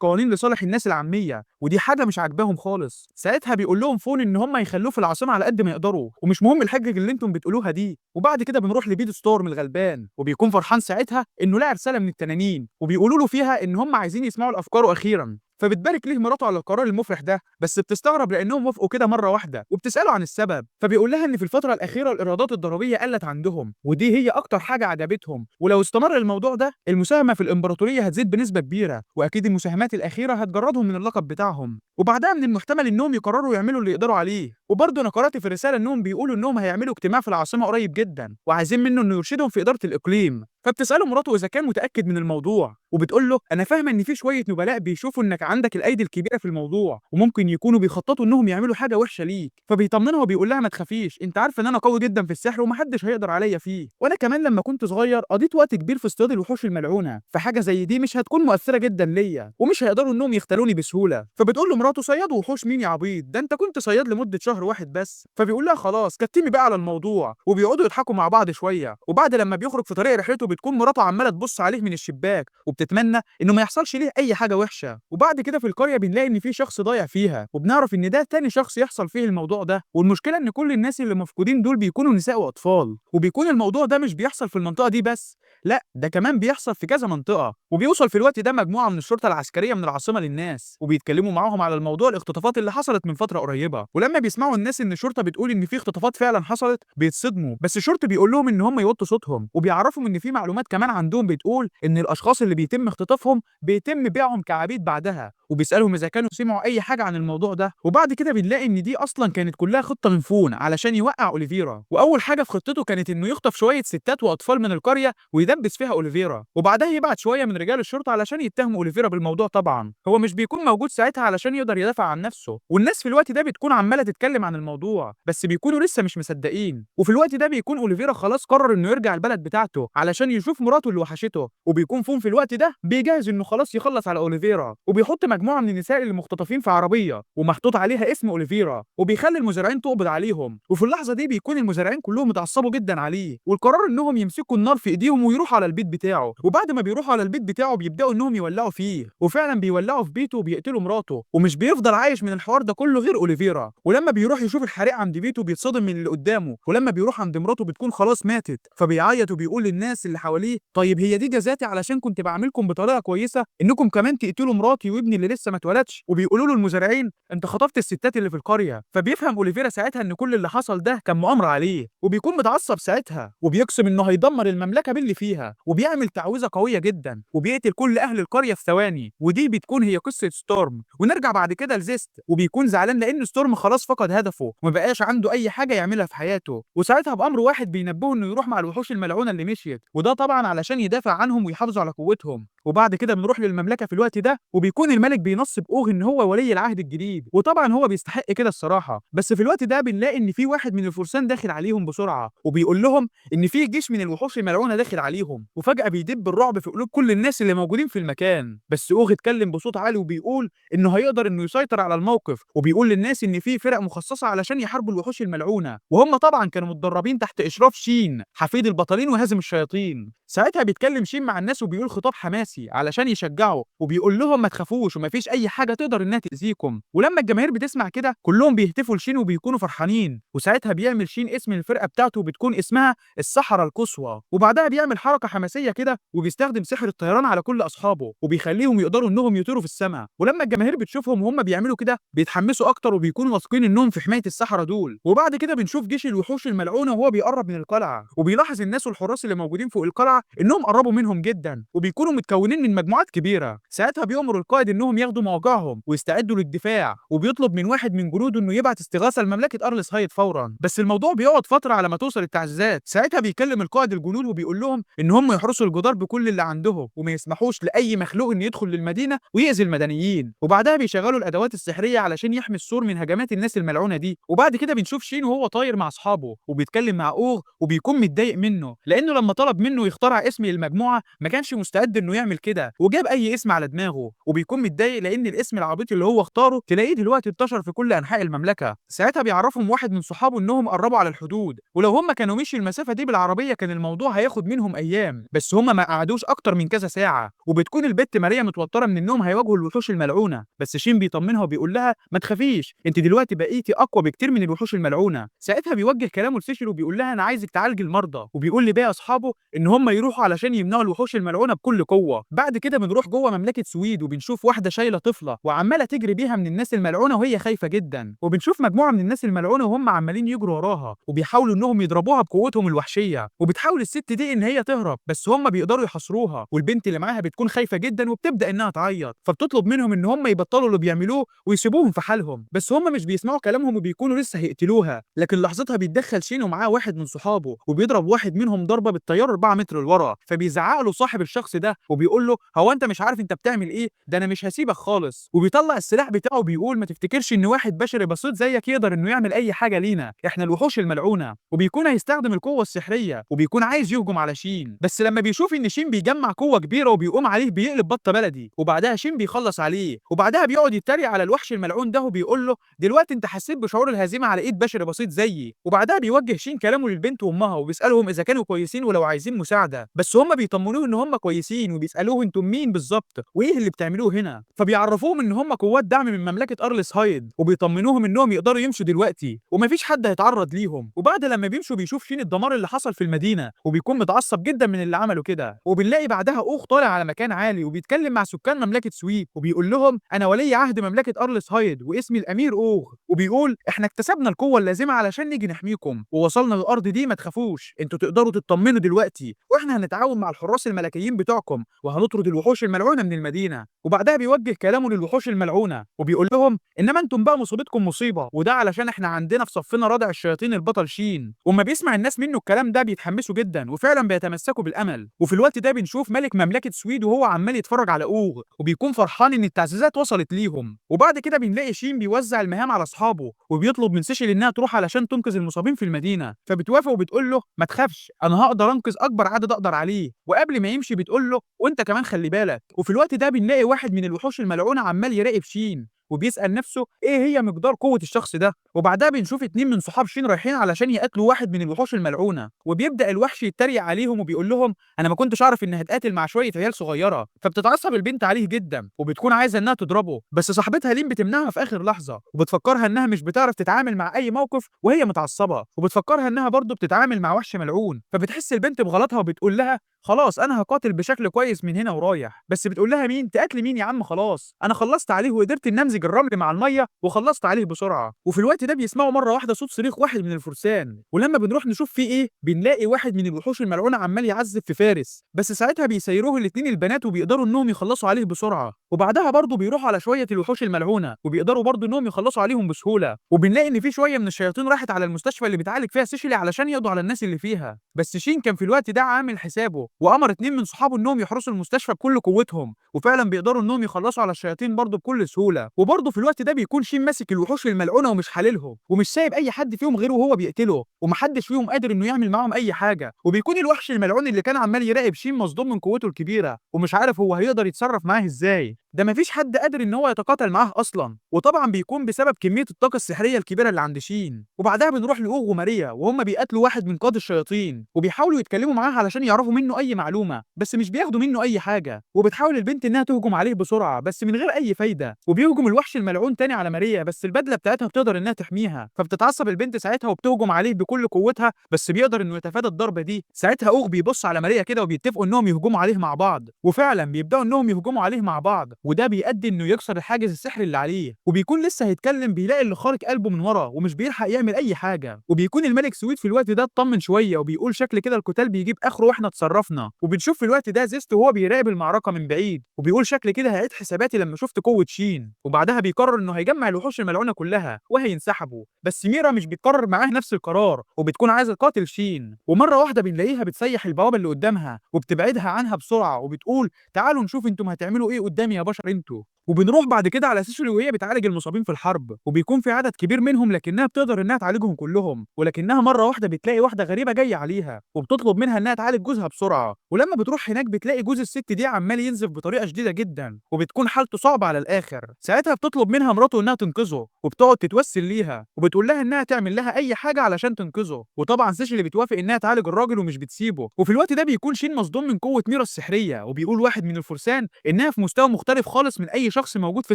قوانين لصالح الناس العاميه ودي حاجه مش عاجباهم خالص. ساعتها بيقول لهم فون ان هم يخلوه في العاصمه على قد ما يقدروا ومش مهم الحجج اللي انتم بتقولوها دي. وبعد كده بنروح لبيت ستورم الغلبان وبيكون فرحان ساعتها انه لقى رساله من التنانين وبيقولوا له فيها ان هم عايزين يسمعوا الافكار اخيرا، فبتبارك ليه مراته على القرار المفرح ده بس بتستغرب لانهم وافقوا كده مره واحده وبتساله عن السبب. فبيقول لها ان في الفتره الاخيره الايرادات الضريبيه قلت عندهم ودي هي اكتر حاجه عجبتهم، ولو استمر الموضوع ده المساهمه في الامبراطوريه هتزيد بنسبه كبيره واكيد المساهمات الاخيره هتجردهم من اللقب بتاعهم، وبعدها من المحتمل انهم يقرروا يعملوا اللي يقدروا عليه. وبرضه انا قرات في الرساله انهم بيقولوا انهم هيعملوا اجتماع في العاصمه قريب جدا وعايزين منه انه يرشدهم في اداره الاقليم. فبتساله مراته اذا كان متاكد من الموضوع وبتقول له انا فاهمه ان في شويه نبلاء بيشوفوا انك عندك الايدي الكبيره في الموضوع وممكن يكونوا بيخططوا انهم يعملوا حاجه وحشه ليك، فبيطمنها وبيقول لها ما تخافيش انت عارفه ان انا قوي جدا في السحر ومحدش هيقدر عليا فيه، وانا كمان لما كنت صغير قضيت وقت كبير في اصطياد الوحوش الملعونه فحاجه زي دي مش هتكون مؤثره جدا ليا ومش هيقدروا انهم يختلوني بسهوله. فبتقول له مراته صياد وحوش مين يا عبيط ده انت كنت صياد لمده شهر واحد بس. فبيقول لها خلاص كتمي بقى على الموضوع وبيقعدوا يضحكوا مع بعض شويه، وبعد لما بيخرج في طريق رحلته بتكون مراته عماله تبص عليه من الشباك وبتتمنى انه ما يحصلش ليه اي حاجه وحشه. وبعد كده في القريه بنلاقي ان في شخص ضايع فيها وبنعرف ان ده تاني شخص يحصل فيه الموضوع ده، والمشكله ان كل الناس اللي مفقودين دول بيكونوا نساء واطفال، وبيكون الموضوع ده مش بيحصل في المنطقه دي بس لا ده كمان بيحصل في كذا منطقه. وبيوصل في الوقت ده مجموعه من الشرطه العسكريه من العاصمه للناس وبيتكلموا معاهم على الموضوع الاختطافات اللي حصلت من فتره قريبه، ولما بيسمعوا الناس ان الشرطه بتقول ان في اختطافات فعلا حصلت بيتصدموا، بس الشرطه بيقول لهم ان هم يوطوا صوتهم وبيعرفهم ان في معلومات كمان عندهم بتقول ان الاشخاص اللي بيتم اختطافهم بيتم بيعهم كعبيد بعدها، وبيسالهم اذا كانوا سمعوا اي حاجه عن الموضوع ده. وبعد كده بنلاقي ان دي اصلا كانت كلها خطه من فون علشان يوقع اوليفيرا، واول حاجه في خطته كانت انه يخطف شويه ستات واطفال من القريه ويدبس فيها اوليفيرا، وبعدها يبعت شويه من رجال الشرطه علشان يتهموا اوليفيرا بالموضوع. طبعا هو مش بيكون موجود ساعتها علشان يقدر يدافع عن نفسه، والناس في الوقت ده بتكون عماله تتكلم عن الموضوع بس بيكونوا لسه مش مصدقين. وفي الوقت ده بيكون اوليفيرا خلاص قرر انه يرجع البلد بتاعته علشان يشوف مراته اللي وحشته، وبيكون فون في الوقت ده بيجهز انه خلاص يخلص على اوليفيرا وبيحط مجموعه من النساء اللي مختطفين في عربيه ومحطوط عليها اسم اوليفيرا وبيخلي المزارعين تقبض عليهم. وفي اللحظه دي بيكون المزارعين كلهم اتعصبوا جدا عليه والقرار انهم يمسكوا النار في ايديهم ويروحوا على البيت بتاعه، وبعد ما بيروحوا على البيت بتاعه بيبداوا انهم يولعوا فيه وفعلا بيولعوا في بيته وبيقتلوا مراته، ومش بيفضل عايش من الحوار ده كله غير اوليفيرا. ولما بيروح يشوف الحريق عند بيته بيتصدم من اللي قدامه، ولما بيروح عند مراته بتكون خلاص ماتت فبيعيط وبيقول للناس اللي حواليه طيب هي دي جزاتي علشان كنت بعاملكم بطريقه كويسه انكم كمان تقتلوا مراتي وابني اللي لسه ما اتولدش. وبيقولوا له المزارعين انت خطفت الستات اللي في القريه، فبيفهم اوليفيرا ساعتها ان كل اللي حصل ده كان مؤامره عليه وبيكون متعصب ساعتها وبيقسم انه هيدمر المملكه باللي فيها وبيعمل تعويذه قويه جدا وبيقتل كل اهل القريه في ثواني. ودي بتكون هي قصه ستورم. ونرجع بعد كده لزيست وبيكون زعلان لان ستورم خلاص فقد هدفه وما بقاش عنده اي حاجه يعملها في حياته، وساعتها بامر واحد بينبهه انه يروح مع الوحوش الملعونه اللي مشيت، وده طبعا علشان يدافع عنهم ويحافظوا على قوتهم. وبعد كده بنروح للمملكه في الوقت ده وبيكون الملك الملك بينصب اوغ ان هو ولي العهد الجديد، وطبعا هو بيستحق كده الصراحه. بس في الوقت ده بنلاقي ان في واحد من الفرسان داخل عليهم بسرعه، وبيقول لهم ان في جيش من الوحوش الملعونه داخل عليهم، وفجاه بيدب الرعب في قلوب كل الناس اللي موجودين في المكان. بس اوغ اتكلم بصوت عالي وبيقول انه هيقدر انه يسيطر على الموقف، وبيقول للناس ان في فرق مخصصه علشان يحاربوا الوحوش الملعونه، وهم طبعا كانوا متدربين تحت اشراف شين حفيد البطلين وهازم الشياطين. ساعتها بيتكلم شين مع الناس وبيقول خطاب حماسي علشان يشجعه، وبيقول لهم ما تخافوش ومفيش اي حاجه تقدر انها تاذيكم. ولما الجماهير بتسمع كده كلهم بيهتفوا لشين وبيكونوا فرحانين. وساعتها بيعمل شين اسم الفرقه بتاعته وبتكون اسمها السحرة القصوى، وبعدها بيعمل حركه حماسيه كده وبيستخدم سحر الطيران على كل اصحابه وبيخليهم يقدروا انهم يطيروا في السماء. ولما الجماهير بتشوفهم وهم بيعملوا كده بيتحمسوا اكتر وبيكونوا واثقين انهم في حمايه السحرة دول. وبعد كده بنشوف جيش الوحوش الملعونه وهو بيقرب من القلعه، وبيلاحظ الناس والحراس اللي موجودين فوق القلعه انهم قربوا منهم جدا وبيكونوا متكونين من مجموعات كبيره. ساعتها بيأمر القائد انهم ياخدوا مواقعهم ويستعدوا للدفاع، وبيطلب من واحد من جنوده انه يبعت استغاثه لمملكه ارلس هايد فورا. بس الموضوع بيقعد فتره على ما توصل التعزيزات. ساعتها بيكلم القائد الجنود وبيقول لهم ان هم يحرسوا الجدار بكل اللي عندهم وما يسمحوش لاي مخلوق انه يدخل للمدينه ويأذي المدنيين. وبعدها بيشغلوا الادوات السحريه علشان يحمي السور من هجمات الناس الملعونه دي. وبعد كده بنشوف شين وهو طاير مع اصحابه وبيتكلم مع اوغ وبيكون متضايق منه لانه لما طلب منه يخترع اسم للمجموعه ما كانش مستعد انه يعمل كده وجاب اي اسم على دماغه، وبيكون متضايق لان الاسم العبيط اللي هو اختاره تلاقيه دلوقتي انتشر في كل انحاء المملكه. ساعتها بيعرفهم واحد من صحابه انهم قربوا على الحدود، ولو هم كانوا مشوا المسافه دي بالعربيه كان الموضوع هياخد منهم ايام، بس هم ما قعدوش اكتر من كذا ساعه. وبتكون البت ماريا متوتره من انهم هيواجهوا الوحوش الملعونه، بس شين بيطمنها وبيقول لها ما تخافيش انت دلوقتي بقيتي اقوى بكتير من الوحوش الملعونه. ساعتها بيوجه كلامه لسيشل وبيقول لها انا عايزك تعالجي المرضى، وبيقول لباقي اصحابه ان هم يروحوا علشان يمنعوا الوحوش الملعونه بكل قوه. بعد كده بنروح جوه مملكه سويد وبنشوف واحده شايله طفله وعماله تجري بيها من الناس الملعونه وهي خايفه جدا، وبنشوف مجموعه من الناس الملعونه وهم عمالين يجروا وراها وبيحاولوا انهم يضربوها بقوتهم الوحشيه، وبتحاول الست دي ان هي تهرب بس هم بيقدروا يحاصروها، والبنت اللي معاها بتكون خايفه جدا وبتبدا انها تعيط، فبتطلب منهم ان هم يبطلوا اللي بيعملوه ويسيبوهم في حالهم. بس هم مش بيسمعوا كلامهم وبيكونوا لسه هيقتلوها، لكن لحظتها بيتدخل شين ومعاه واحد من صحابه وبيضرب واحد منهم ضربه بالطياره 4 متر لورا، فبيزعق له صاحب الشخص ده وبيقول له هو انت مش عارف انت بتعمل ايه؟ ده انا مش هسيبك خالص. وبيطلع السلاح بتاعه وبيقول ما تفتكرش ان واحد بشري بسيط زيك يقدر انه يعمل اي حاجه لينا، احنا الوحوش الملعونه. وبيكون هيستخدم القوه السحريه وبيكون عايز يهجم على شين، بس لما بيشوف ان شين بيجمع قوه كبيره وبيقوم عليه بيقلب بطه بلدي، وبعدها شين بيخلص عليه، وبعدها بيقعد يتريق على الوحش الملعون ده وبيقول له دلوقتي انت حسيت بشعور الهزيمه على ايد بشري بسيط زيي. وبعدها بيوجه شين كلامه للبنت وامها وبيسالهم اذا كانوا كويسين ولو عايزين مساعده، بس هم بيطمنوه ان هم كويسين وبيسالوه انتم مين بالظبط وايه اللي بتعملوه هنا، فبيعرفوهم ان هم قوات دعم من مملكه ارلس هايد وبيطمنوهم انهم يقدروا يمشوا دلوقتي ومفيش حد هيتعرض ليهم. وبعد لما بيمشوا بيشوف شين الدمار اللي حصل في المدينه وبيكون متعصب جدا من اللي عملوا كده. وبنلاقي بعدها اوغ طالع على مكان عالي وبيتكلم مع سكان مملكه سويب وبيقول لهم انا ولي عهد مملكه ارلس هايد واسمي الامير اوغ، وبيقول احنا اكتسبنا القوه اللازمه علشان نيجي نحميكم ووصلنا للارض دي، ما تخافوش انتوا تقدروا تطمنوا دلوقتي، واحنا هنتعاون مع الحراس الملكيين بتوعكم وهنطرد الوحوش الملعونه من المدينه. وبعدها بيوجه كلامه للوحوش الملعونه وبيقول لهم انما انتم بقى مصيبتكم مصيبه، وده علشان احنا عندنا في صفنا رادع الشياطين البطل شين. وما بيسمع الناس منه الكلام ده بيتحمسوا جدا وفعلا بيتمسكوا بالامل. وفي الوقت ده بنشوف ملك مملكه سويد وهو عمال يتفرج على اوغ وبيكون فرحان ان التعزيزات وصلت ليهم. وبعد كده بنلاقي شين بيوزع المهام على اصحابه وبيطلب من سيشل انها تروح علشان تنقذ المصابين في المدينه، فبتوافق وبتقول له ما تخافش انا هقدر انقذ اكبر عدد اقدر عليه. وقبل ما يمشي بتقول له وانت كمان خلي بالك. وفي الوقت ده بنلاقي واحد من الوحوش الملعونه عمال يراقب شين وبيسأل نفسه ايه هي مقدار قوة الشخص ده. وبعدها بنشوف 2 من صحاب شين رايحين علشان يقاتلوا واحد من الوحوش الملعونة، وبيبدأ الوحش يتريق عليهم وبيقول لهم انا ما كنتش اعرف ان هتقاتل مع شوية عيال صغيرة، فبتتعصب البنت عليه جدا وبتكون عايزة انها تضربه، بس صاحبتها لين بتمنعها في اخر لحظة وبتفكرها انها مش بتعرف تتعامل مع اي موقف وهي متعصبة، وبتفكرها انها برضه بتتعامل مع وحش ملعون، فبتحس البنت بغلطها وبتقول لها خلاص انا هقاتل بشكل كويس من هنا ورايح. بس بتقول لها مين تقاتلي مين يا عم، خلاص انا خلصت عليه وقدرت ان امزج دمج الرمل مع الميه وخلصت عليه بسرعه. وفي الوقت ده بيسمعوا مره واحده صوت صريخ واحد من الفرسان، ولما بنروح نشوف فيه ايه بنلاقي واحد من الوحوش الملعونه عمال يعذب في فارس، بس ساعتها بيسيروه الاتنين البنات وبيقدروا انهم يخلصوا عليه بسرعه. وبعدها برضه بيروحوا على شويه الوحوش الملعونه وبيقدروا برضه انهم يخلصوا عليهم بسهوله. وبنلاقي ان في شويه من الشياطين راحت على المستشفى اللي بتعالج فيها سيشلي علشان يقضوا على الناس اللي فيها. بس شين كان في الوقت ده عامل حسابه وامر اتنين من صحابه انهم يحرسوا المستشفى بكل قوتهم، وفعلا بيقدروا انهم يخلصوا على الشياطين برضه بكل سهوله. وبرضه في الوقت ده بيكون شين ماسك الوحوش الملعونه ومش حللهم ومش سايب اي حد فيهم غيره وهو بيقتله، ومحدش فيهم قادر انه يعمل معاهم اي حاجه. وبيكون الوحش الملعون اللي كان عمال يراقب شين مصدوم من قوته الكبيره ومش عارف هو هيقدر يتصرف معاه ازاي، ده مفيش حد قادر ان هو يتقاتل معاه اصلا. وطبعا بيكون بسبب كميه الطاقه السحريه الكبيره اللي عند شين. وبعدها بنروح لاوغ وماريا وهم بيقاتلوا واحد من قاده الشياطين وبيحاولوا يتكلموا معاه علشان يعرفوا منه اي معلومه، بس مش بياخدوا منه اي حاجه. وبتحاول البنت انها تهجم عليه بسرعه بس من غير اي فايده، وبيهجم الوحش الملعون تاني على ماريا بس البدله بتاعتها بتقدر انها تحميها، فبتتعصب البنت ساعتها وبتهجم عليه بكل قوتها بس بيقدر انه يتفادى الضربه دي. ساعتها اوغ بيبص على ماريا كده وبيتفقوا انهم يهجموا عليه مع بعض، وفعلا بيبداوا انهم يهجموا عليه مع بعض، وده بيؤدي انه يكسر الحاجز السحري اللي عليه. وبيكون لسه هيتكلم بيلاقي اللي خارج قلبه من ورا ومش بيلحق يعمل اي حاجه. وبيكون الملك سويت في الوقت ده اطمن شويه وبيقول شكل كده القتال بيجيب اخره واحنا اتصرفنا. وبنشوف في الوقت ده زيست وهو بيراقب المعركه من بعيد وبيقول شكل كده هعيد حساباتي لما شفت قوه شين. وبعدها بيقرر انه هيجمع الوحوش الملعونه كلها وهينسحبوا، بس ميرا مش بتقرر معاه نفس القرار وبتكون عايزه تقاتل شين. ومره واحده بنلاقيها بتسيح البوابه اللي قدامها وبتبعدها عنها بسرعه وبتقول تعالوا نشوف انتم هتعملوا ايه قدامي يا بشر انتوا. وبنروح بعد كده على سيشلي وهي بتعالج المصابين في الحرب وبيكون في عدد كبير منهم لكنها بتقدر انها تعالجهم كلهم، ولكنها مره واحده بتلاقي واحده غريبه جايه عليها وبتطلب منها انها تعالج جوزها بسرعه. ولما بتروح هناك بتلاقي جوز الست دي عمال ينزف بطريقه شديده جدا وبتكون حالته صعبه على الاخر. ساعتها بتطلب منها مراته انها تنقذه وبتقعد تتوسل ليها وبتقول لها انها تعمل لها اي حاجه علشان تنقذه. وطبعا سيشلي بتوافق انها تعالج الراجل ومش بتسيبه. وفي الوقت ده بيكون شين مصدوم من قوه ميرا السحريه وبيقول واحد من الفرسان انها في مستوى مختلف خالص من اي شخص موجود في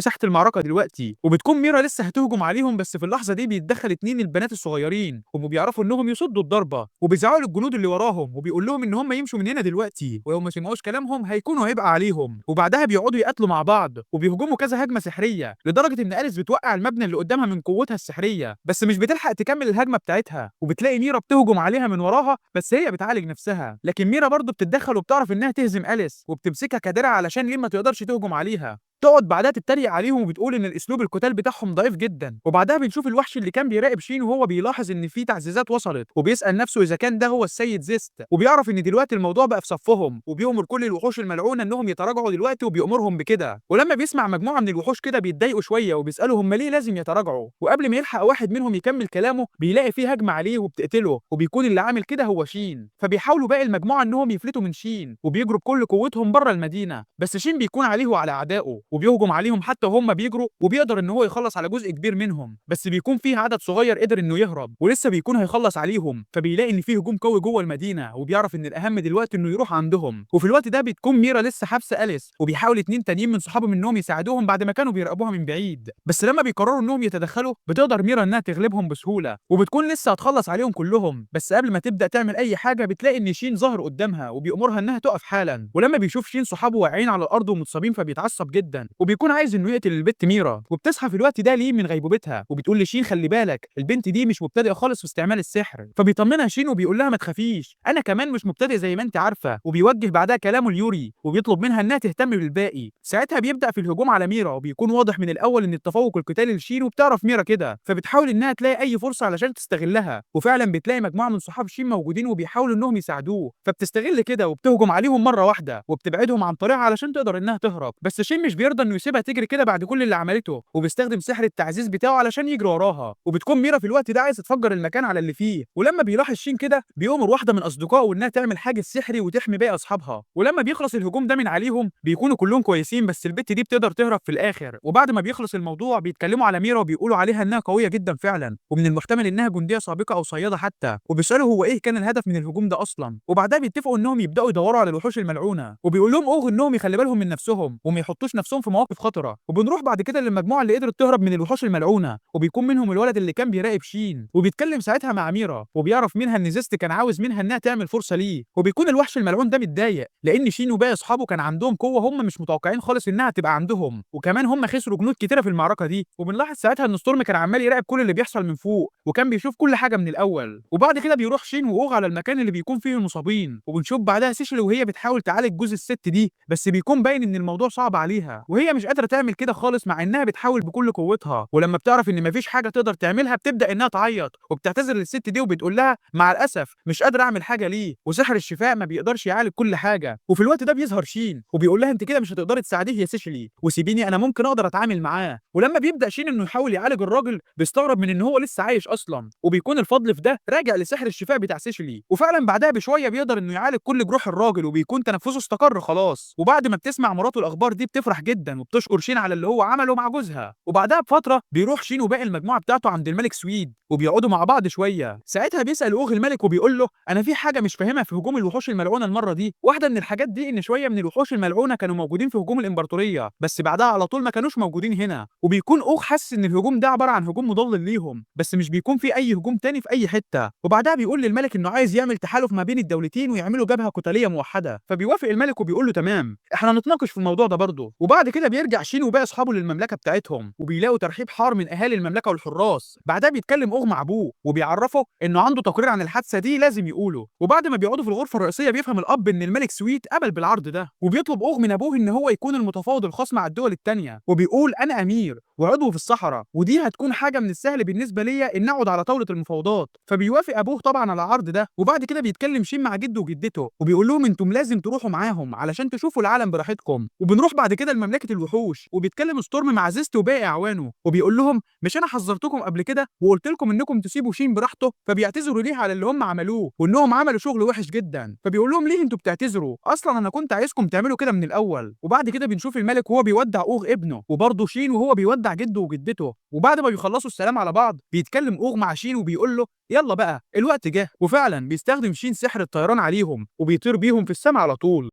ساحه المعركه دلوقتي. وبتكون ميرا لسه هتهجم عليهم بس في اللحظه دي بيتدخل اتنين البنات الصغيرين وبيعرفوا انهم يصدوا الضربه وبيزعقوا للجنود اللي وراهم وبيقول لهم ان هم يمشوا من هنا دلوقتي ولو ما سمعوش كلامهم هيكونوا عبء عليهم. وبعدها بيقعدوا يقاتلوا مع بعض وبيهجموا كذا هجمه سحريه لدرجه ان أليس بتوقع المبنى اللي قدامها من قوتها السحريه بس مش بتلحق تكمل الهجمه بتاعتها. وبتلاقي ميرا بتهجم عليها من وراها بس هي بتعالج نفسها، لكن ميرا برضه بتتدخل وبتعرف انها تهزم أليس وبتمسكها كدرع علشان ليه ما تقدرش تهجم عليها. تقعد بعدها تتريق عليهم وبتقول ان الاسلوب القتال بتاعهم ضعيف جدا. وبعدها بنشوف الوحش اللي كان بيراقب شين وهو بيلاحظ ان في تعزيزات وصلت وبيسال نفسه اذا كان ده هو السيد زيست، وبيعرف ان دلوقتي الموضوع بقى في صفهم وبيأمر كل الوحوش الملعونه انهم يتراجعوا دلوقتي وبيأمرهم بكده. ولما بيسمع مجموعه من الوحوش كده بيتضايقوا شويه وبيسالوا هم ليه لازم يتراجعوا، وقبل ما يلحق واحد منهم يكمل كلامه بيلاقي فيه هجمه عليه وبتقتله وبيكون اللي عامل كده هو شين. فبيحاولوا باقي المجموعه انهم يفلتوا من شين وبيجروا بكل قوتهم بره المدينه، بس شين بيكون عليه وعلى اعدائه وبيهجم عليهم حتى وهم بيجروا وبيقدر ان هو يخلص على جزء كبير منهم، بس بيكون فيه عدد صغير قدر انه يهرب ولسه بيكون هيخلص عليهم. فبيلاقي ان فيه هجوم قوي جوه المدينه وبيعرف ان الاهم دلوقتي انه يروح عندهم. وفي الوقت ده بتكون ميرا لسه حابسه أليس وبيحاول اتنين تانيين من صحابهم انهم يساعدوهم بعد ما كانوا بيراقبوها من بعيد، بس لما بيقرروا انهم يتدخلوا بتقدر ميرا انها تغلبهم بسهوله وبتكون لسه هتخلص عليهم كلهم. بس قبل ما تبدا تعمل اي حاجه بتلاقي ان شين ظهر قدامها وبيأمرها انها تقف حالا. ولما بيشوف شين صحابه واقعين على الارض ومتصابين فبيتعصب جدا وبيكون عايز انه يقتل البت ميرا. وبتصحى في الوقت ده ليه من غيبوبتها وبتقول لشين خلي بالك البنت دي مش مبتدئه خالص في استعمال السحر. فبيطمنها شين وبيقول لها ما تخافيش انا كمان مش مبتدئ زي ما انت عارفه، وبيوجه بعدها كلامه ليوري وبيطلب منها انها تهتم بالباقي. ساعتها بيبدا في الهجوم على ميرا وبيكون واضح من الاول ان التفوق القتالي لشين وبتعرف ميرا كده، فبتحاول انها تلاقي اي فرصه علشان تستغلها. وفعلا بتلاقي مجموعه من صحاب شين موجودين وبيحاولوا انهم يساعدوه، فبتستغل كده وبتهجم عليهم مره واحده وبتبعدهم عن طريقها علشان تقدر انها تهرب. بس شين مش بيرضى انه يسيبها تجري كده بعد كل اللي عملته وبيستخدم سحر التعزيز بتاعه علشان يجري وراها. وبتكون ميرا في الوقت ده عايزه تفجر المكان على اللي فيه، ولما بيلاحظ شين كده بيأمر واحده من اصدقائه انها تعمل حاجز سحري وتحمي باقي اصحابها. ولما بيخلص الهجوم ده من عليهم بيكونوا كلهم كويسين بس البت دي بتقدر تهرب في الاخر. وبعد ما بيخلص الموضوع بيتكلموا على ميرا وبيقولوا عليها انها قويه جدا فعلا ومن المحتمل انها جنديه سابقه او صياده حتى، وبيسالوا هو ايه كان الهدف من الهجوم ده اصلا. وبعدها بيتفقوا انهم يبداوا يدوروا على الوحوش الملعونه وبيقول لهم اوغ انهم يخلي بالهم من نفسهم وما يحطوش نفسهم نفسهم في مواقف خطرة. وبنروح بعد كده للمجموعة اللي قدرت تهرب من الوحوش الملعونة، وبيكون منهم الولد اللي كان بيراقب شين، وبيتكلم ساعتها مع ميرا، وبيعرف منها ان زيست كان عاوز منها انها تعمل فرصة ليه. وبيكون الوحش الملعون ده متضايق لان شين وباقي اصحابه كان عندهم قوة هم مش متوقعين خالص انها تبقى عندهم، وكمان هم خسروا جنود كتيرة في المعركة دي. وبنلاحظ ساعتها ان ستورم كان عمال يراقب كل اللي بيحصل من فوق، وكان بيشوف كل حاجة من الاول. وبعد كده بيروح شين واوغ على المكان اللي بيكون فيه المصابين، وبنشوف بعدها سيشلي وهي بتحاول تعالج جوز الست دي، بس بيكون باين ان الموضوع صعب عليها وهي مش قادرة تعمل كده خالص مع انها بتحاول بكل قوتها. ولما بتعرف ان مفيش حاجة تقدر تعملها بتبدأ انها تعيط وبتعتذر للست دي وبتقول لها مع الاسف مش قادرة اعمل حاجة ليه، وسحر الشفاء ما بيقدرش يعالج كل حاجة. وفي الوقت ده بيظهر شين وبيقول لها انت كده مش هتقدري تساعديه يا سيشلي، وسيبيني انا ممكن اقدر اتعامل معاه. ولما بيبدأ شين انه يحاول يعالج الراجل بيستغرب من ان هو لسه عايش اصلا، وبيكون الفضل في ده راجع لسحر الشفاء بتاع سيشلي. وفعلا بعدها بشويه بيقدر انه يعالج كل جروح الراجل وبيكون تنفسه استقر خلاص. وبعد ما بتسمع مراته الاخبار دي بتفرح جدا وبتشكر شين على اللي هو عمله مع جوزها. وبعدها بفتره بيروح شين وباقي المجموعه بتاعته عند الملك سويد وبيقعدوا مع بعض شويه. ساعتها بيسال اوغ الملك وبيقول له انا في حاجه مش فاهمها في هجوم الوحوش الملعونه المره دي. واحده من الحاجات دي ان شويه من الوحوش الملعونه كانوا موجودين في هجوم الامبراطوريه بس بعدها على طول ما كانوش موجودين هنا. وبيكون اوغ حاسس ان الهجوم ده عباره عن هجوم مضلل ليهم بس مش بيكون في اي هجوم تاني في اي حته. وبعدها بيقول للملك انه عايز يعمل تحالف ما بين الدولتين ويعملوا جبهه قتاليه موحده، فبيوافق الملك وبيقول له تمام احنا هنتناقش في الموضوع ده برضه. وبعد كده بيرجع شين وباقي اصحابه للمملكه بتاعتهم وبيلاقوا ترحيب حار من اهالي المملكه والحراس. بعدها بيتكلم اوغ مع ابوه وبيعرفه انه عنده تقرير عن الحادثه دي لازم يقوله. وبعد ما بيقعدوا في الغرفه الرئيسيه بيفهم الاب ان الملك سويت قبل بالعرض ده، وبيطلب اوغ من ابوه ان هو يكون المتفاوض الخاص مع الدول التانيه، وبيقول انا امير وعضو في الصحراء ودي هتكون حاجه من السهل بالنسبه ليا ان اقعد على طاوله المفاوضات. فبيوافق ابوه طبعا على العرض ده. وبعد كده بيتكلم شين مع جده وجدته وبيقول لهم انتم لازم تروحوا معاهم علشان تشوفوا العالم براحتكم. وبنروح بعد كده لمملكه الوحوش وبيتكلم ستورم مع زيست وباقي اعوانه وبيقول لهم مش انا حذرتكم قبل كده وقلت لكم انكم تسيبوا شين براحته. فبيعتذروا ليه على اللي هم عملوه وانهم عملوا شغل وحش جدا. فبيقول لهم ليه انتوا بتعتذروا اصلا انا كنت عايزكم تعملوا كده من الاول. وبعد كده بنشوف الملك وهو بيودع اوغ ابنه وبرضه شين وهو بيودع جده وجدته. وبعد ما بيخلصوا السلام على بعض بيتكلم اوغ مع شين وبيقول له يلا بقى الوقت جه. وفعلا بيستخدم شين سحر الطيران عليهم وبيطير بيهم في السماء على طول.